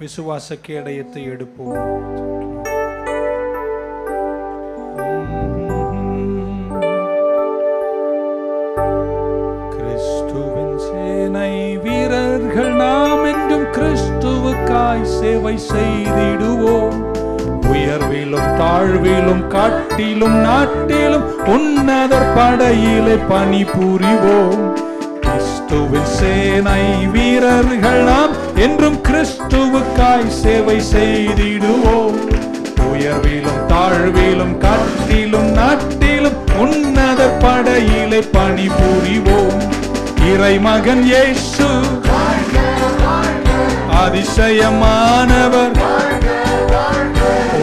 விசுவாச கேடயத்தை எடுப்போம். கிறிஸ்துவின் சேனை வீரர்கள் நாம் என்றும் கிறிஸ்துவுக்காய் சேவை செய்திடுவோம். உயர்விலும் தாழ்விலும் காட்டிலும் நாட்டிலும் உன்னதர் படையிலே பணி புரிவோம். கிறிஸ்துவின் சேனை வீரர்கள் நாம் என்றும் கிறிஸ்துவுக்காய் சேவை செய்திடுவோம். உயர்விலும் தாழ்விலும் காட்டிலும் நாட்டிலும் உன்னத படையிலே பணிபுரிவோம். இறைமகன் இயேசு அதிசயமானவர்,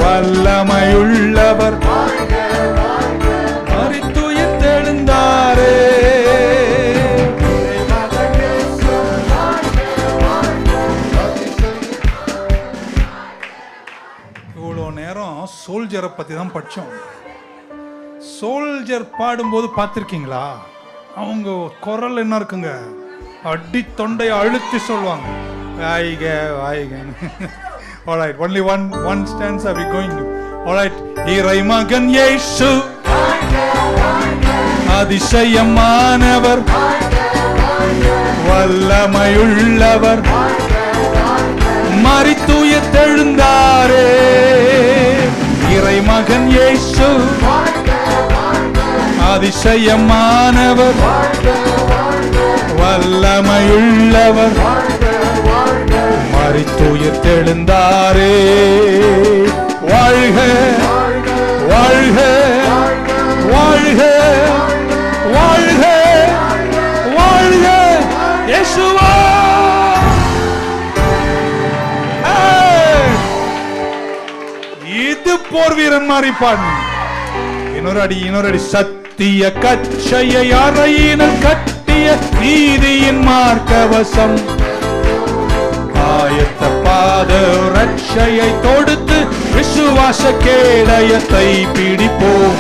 வல்லமையுள்ளவர், மரித்துயிர்த்தெழுந்தாரே. இவ்வளோ நேரம் சோல்ஜரை பத்தி தான் படிச்சோம். சோல்ஜர் பாடும்போது பார்த்திருக்கீங்களா? அவங்க குரல் என்ன இருக்குங்க, அடி தொண்டையை அழுத்தி சொல்லுவாங்க, வாய்க வாய்க. Alright, only one stanza we going to. Alright, இறைமகன் இயேசு அதிசயமானவர், வல்லமையுள்ளவர், மரித்துயிர்த்தெழுந்தாரே. இறைமகன் இயேசு அதிசயமானவர், வல்லமையுள்ளவர், மரித்துயிர்த்தெழுந்தாரே. வாழ்க வாழ்க வாழ்க வாழ்க வாழ்க இயேசுவா. இது போர் வீரன் மாதிரி பாடு. இன்னொரு அடி. சத்திய கச்சையை அறையினில் கட்டிய நீதியின் மார்க்கவசம், ஆயத்த பாத ரட்சையை தொடுத்து விசுவாச கேடயத்தை பிடிப்போம்.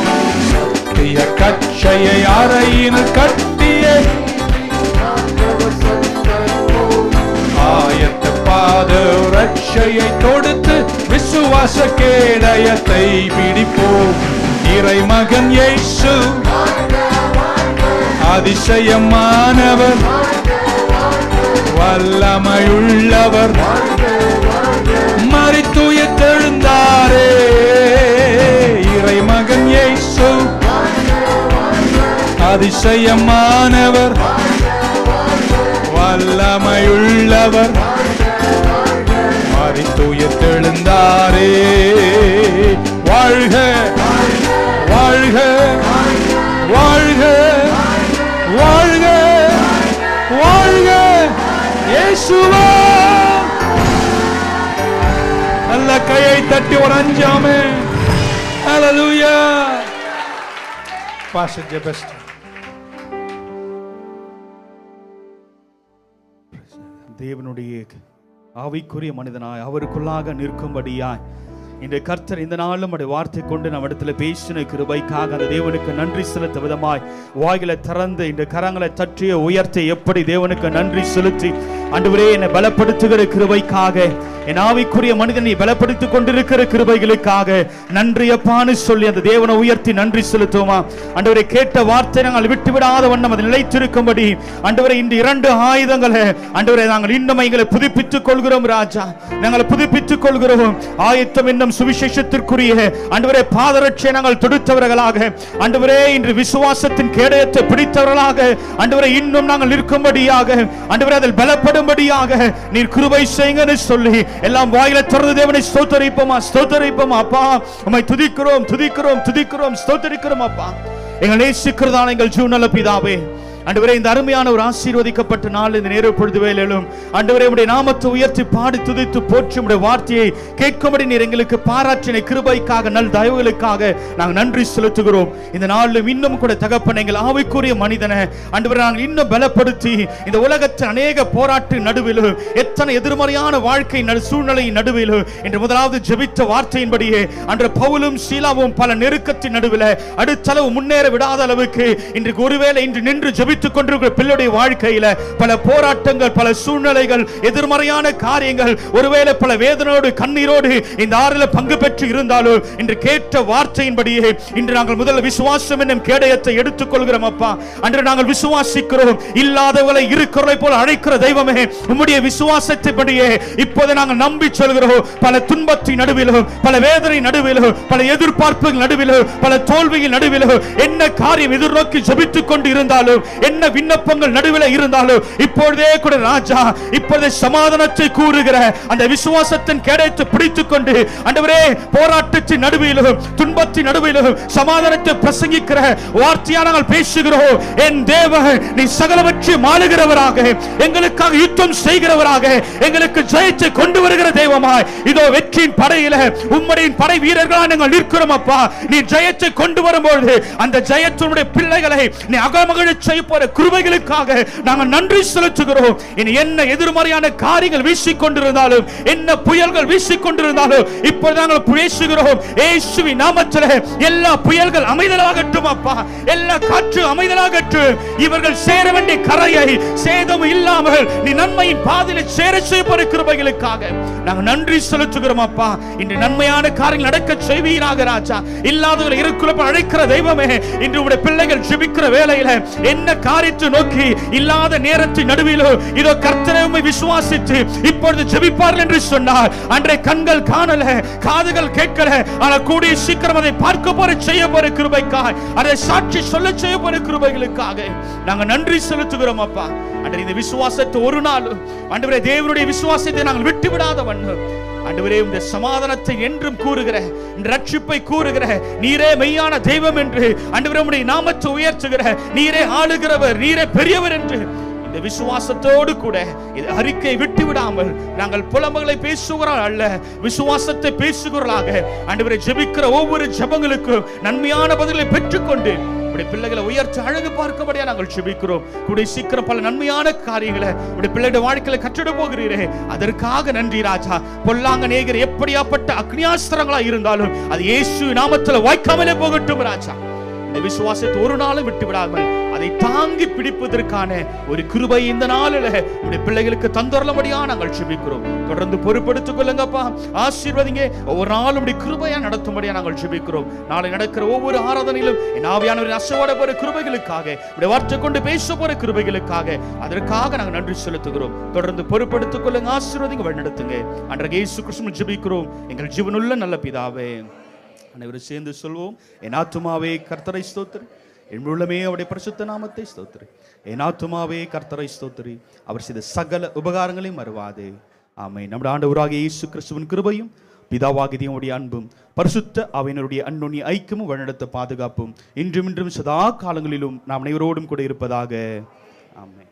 சத்திய கச்சையை அறையினில் கட்டிய ஆயத்த பாத ரட்சையை தொடுத்து விசுவாச கேடயத்தை பிடிப்போம். இறைமகன் இயேசு அதிசயமானவர், வல்லமையுள்ளவர், மரித்துயிர்த்தெழுந்தாரே. இறைமகன் இயேசு அதிசயமானவர், வல்லமையுள்ளவர், மரித்துயிர்த்தெழுந்தாரே. வாழ்க வாழ்க வாழ்க வாழ்க வாழ்க இயேசுவா. நல்ல கையை தட்டி ஒரு அஞ்சாமே. ஹல்லேலூயா. பாஸ்டர் ஜெபஸ்ட். தேவனுடைய ஆவிக்குரிய மனிதனாய் அவருக்குள்ளாக நிற்கும்படியாய் இந்த கர்த்தர் இந்த நாளும் அவருடைய வார்த்தை கொண்டு நம்ம இடத்துல பேசின கிருபைக்காக அந்த தேவனுக்கு நன்றி செலுத்த விதமாய் வாய்களை திறந்து இந்த கரங்களை தற்றிய உயர்த்தை எப்படி தேவனுக்கு நன்றி செலுத்தி, ஆண்டவரே என்னை பலப்படுத்துகிற கிருபைக்காக, என் ஆவிக்குரிய மனிதனை பலப்படுத்திக் கொண்டிருக்கிற கிருபைகளுக்காக நன்றி அப்பான்னு சொல்லி அந்த தேவனை உயர்த்தி நன்றி செலுத்துவோமா? ஆண்டவரை கேட்ட வார்த்தை நாங்கள் விட்டுவிடாத வண்ணம் அது நிலைத்திருக்கும்படி ஆண்டவரை இந்த 2 ஆயுதங்களை ஆண்டவரை நாங்கள் இன்னும் எங்களை புதுப்பித்துக் கொள்கிறோம் ராஜா. நாங்கள் புதுப்பித்துக் கொள்கிறோம். ஆயத்தம் என்னும் சுவிசேஷத்திற்குரிய ஆண்டவரே பாதரட்சை நாங்கள் தொடுத்தவர்களாக, ஆண்டவரே இன்று விசுவாசத்தின் கேடயத்தை பிடித்தவர்களாக ஆண்டவரை இன்னும் நாங்கள் நிற்கும்படியாக, ஆண்டவரே அதில் பலப்படும்படியாக நீர் கிருபை செய்யுங்கன்னு சொல்லி எல்லாம் வாயில திறந்து தேவனை ஸ்தோத்திரிப்போமா ஸ்தோத்திரிப்போமா. அப்பா உம்மை துதிக்கிறோம் துதிக்கிறோம் துதிக்கிறோம் ஸ்தோத்திரிக்கிறோம் அப்பா. எங்கள் நேசிக்கிறதான எங்கள் ஜீவனுள்ள பிதாவே, ஆண்டவரே இந்த அருமையான ஒரு ஆசீர்வதிக்கப்பட்ட நாள் இந்த நேர பொழுது வேளையிலும் ஆண்டவரே உம்முடைய நாமத்தை உயர்த்தி பாடி துதித்து போற்றி உம்முடைய வார்த்தையை கேட்கும்படி நீர் எங்களுக்கு பாராட்டின கிருபைக்காக நல் தயவுகளுக்காக நாங்கள் நன்றி செலுத்துகிறோம். இந்த நாளிலும் இன்னும் கூட தகப்பன் எங்கள் ஆவிக்குரிய மனிதனை ஆண்டவரே நாங்கள் இன்னும் பலப்படுத்தி இந்த உலகத்தின் அநேக போராட்ட நடுவிலும் எத்தனை எதிர்மறையான வாழ்க்கை சூழ்நிலையின் நடுவிலும் இன்று முதலாவது ஜெபித்த வார்த்தையின்படியே அன்று பவுலும் சீலாவும் பல நெருக்கத்தின் நடுவில் அடுத்தளவு முன்னேற விடாத அளவுக்கு இன்றைக்கு ஒருவேளை இன்று நின்று ஜெபித்துக் கொண்டிருக்கிற பிள்ளையுடைய வாழ்க்கையில பல போராட்டங்கள், பல சூழ்நிலைகள், எதிர்மறையான காரியங்கள், ஒருவேளை பல வேதனையோடு கண்ணீரோடு இந்த ஆறில் பங்கு பெற்று இருந்தாலும் இன்று கேட்ட வார்த்தையின்படியே இன்று நாங்கள் முதல்ல விசுவாசம் என்னும் கேடயத்தை எடுத்துக் கொள்கிறோம் அப்பா. அன்று நாங்கள் விசுவாசிக்கிறோம். இல்லாதவர்களை இருக்கிறதை போல அழைக்கிற தெய்வமே, உம்முடைய விசுவாசத்தின்படியே இப்போது நாங்கள் நம்பி சொல்கிறோம். பல துன்பத்தின் நடுவிலும், பல வேதனை நடுவிலும், பல எதிர்பார்ப்புகள் நடுவிலும், பல தோல்வியின் நடுவிலும் என்ன காரியம் எதிர்நோக்கி ஜெபித்துக் கொண்டு இருந்தாலும் என்ன விண்ணப்பங்கள் நடுவில் இருந்தாலும் இப்பொழுதே கூட ராஜா இப்பொழுதே சமாதானத்தை கூறுகிற அந்த விசுவாசத்தின் கேடயத்தை பிடித்துக் கொண்டு ஆண்டவரே போராட்டத்தின் நடுவிலும் துன்பத்தின் நடுவிலும் சமாதானத்தை பிரசங்கிக்கிற வார்த்தையாக நாங்கள் பேசுகிறோம். என் தேவன் நீ சகலவற்றையும் ஆளுகிறவராக, எங்களுக்காக யுத்தம் செய்கிறவராக, எங்களுக்கு ஜெயத்தை கொண்டு வருகிற தெய்வமாய் இதோ வெற்றியின் படையில உம்முடைய படை வீரர்களாக நாங்கள் நிற்கிறோம் அப்பா. நீ ஜெயத்தை கொண்டு வரும்போது அந்த ஜெயத்தினுடைய பிள்ளைகளை நீ அகமகிழச் செய்ய போற கிருபைகளுக்காக நாங்கள் நன்றி செலுத்துகிறோம். இனி என்ன எதிர்மறையான காரியங்கள் வீசிக்கொண்டிருந்தாலும், என்ன புயல்கள் வீசிக்கொண்டிருந்தாலும் இப்பொழுது நாங்கள் பேசுகிறோம் இயேசுவின் நாமத்திலே எல்லா புயல்கள் அமைதலாகட்டும் அப்பா, எல்லா காற்று அமைதலாகட்டும். இவர்கள் சேர வேண்டிய கரையை சேதம் இல்லாமல் நீ நன்மையின் பாதையிலே சேர செய்ய போற கிருபைகளுக்காக நாங்கள் நன்றி செலுத்துகிறோம் அப்பா. இன்று நன்மையான காரியங்கள் நடக்க செய்வீராக ராஜா. இல்லாதவர்கள் இருக்கிறப்ப அழைக்கிற தெய்வமே, இன்று உடைய பிள்ளைகள் ஜெபிக்கிற வேளையில என்ன காரியத்தை நோக்கி இல்லாத நேரத்தின் நடுவிலோ இதோ கர்த்தரை விசுவாசித்து இப்பொழுது ஜெபிப்பார்கள் என்று சொன்னார். அன்றைய கண்கள் காணல, காதுகள் கேட்கல, ஆனால் கூடிய சீக்கிரம் அதை பார்க்க போற செய்ய போற கிருபைக்காக, அதை சாட்சி சொல்ல செய்ய போற கிருபைகளுக்காக நாங்கள் நன்றி செலுத்துகிறோம் அப்பா. அன்றைய இந்த விசுவாசத்தை ஒரு நாள் ஆண்டவரே தேவனுடைய விசுவாசத்தை நாங்கள் விட்டு விடாத வண்ணம் ஆண்டவரே இந்த சமாதானத்தை என்றும் கூறுகிற, இந்த ரட்சிப்பை கூறுகிற நீரே மெய்யான தெய்வம் என்று ஆண்டவரே உம்முடைய நாமத்தை உயர்த்துகிற, நீரே ஆளுகிறவர், நீரே பெரியவர் என்று இந்த விசுவாசத்தோடு கூட இது அறிக்கை விட்டு விடாமல் நாங்கள் புலம்பங்களை பேசுகிறோம் அல்ல, விசுவாசத்தை பேசுகிறவர்களாக ஆண்டவரே ஜெபிக்கிற ஒவ்வொரு ஜெபங்களுக்கும் நன்மையான பதிலை பெற்றுக்கொண்டு பிள்ளைகளை உயர்த்தி அழகு பார்க்கபடியா நாங்கள் ஜெபிக்கிறோம். கூடிய சீக்கிரம் பல நன்மையான காரியங்களை உடைய பிள்ளைகளுடைய வாழ்க்கையில கற்றிட போகிறீரே, அதற்காக நன்றி ராஜா. பொல்லாங்க நேகிற எப்படியாப்பட்ட அக்னியாஸ்திரங்களா இருந்தாலும் அது இயேசு நாமத்தில் வாய்க்காமலே போகட்டும் ராஜா. இந்த விசுவாசத்தை ஒரு நாளும் விட்டு விடாமல் அதை தாங்கி பிடிப்பதற்கான ஒரு கிருபை இந்த நாளில் உடைய பிள்ளைகளுக்கு தந்தரலபடியா நாங்கள் ஜெபிக்கிறோம். தொடர்ந்து பொறுப்படுத்திக் கொள்ளுங்கப்பா, ஆசீர்வதிங்க. ஒவ்வொரு நாளும் உடைய கிருபையா நடத்தும்படியா நாங்கள் ஜெபிக்கிறோம். நாளை நடக்கிற ஒவ்வொரு ஆராதனையிலும் என் ஆவியானவரின் அசைவாட போற கிருபைகளுக்காக, உடைய வார்த்தை கொண்டு பேச போற கிருபைகளுக்காக அதற்காக நாங்கள் நன்றி செலுத்துகிறோம். தொடர்ந்து பொறுப்படுத்திக் கொள்ளுங்க, ஆசீர்வதிங்க, வழிநடத்துங்க. அன்றைய இயேசு கிறிஸ்துவின் ஜெபிக்கிறோம் எங்கள் ஜீவனுள்ள நல்ல பிதாவே. அனைவரும் சேர்ந்து சொல்வோம். என் ஆத்துமாவே கர்த்தரை ஸ்தோத்திரி, என் உள்ளமே அவருடைய பரிசுத்த நாமத்தை ஸ்தோத்திரி. என் ஆத்துமாவே கர்த்தரை ஸ்தோத்திரி, அவர் செய்த சகல உபகாரங்களையும் மறவாதே. ஆமென். நம்முடைய ஆண்டவராகிய இயேசு கிறிஸ்துவின் கிருபையும் பிதாவாகிய தேவனுடைய அன்பும் பரிசுத்த ஆவியினருடைய அன்னுடைய ஐக்கியமும் வழிநடத்த பாதுகாப்பும் இன்றும் சதா காலங்களிலும் நாம் அனைவரோடும் கூட இருப்பதாக. ஆமென்.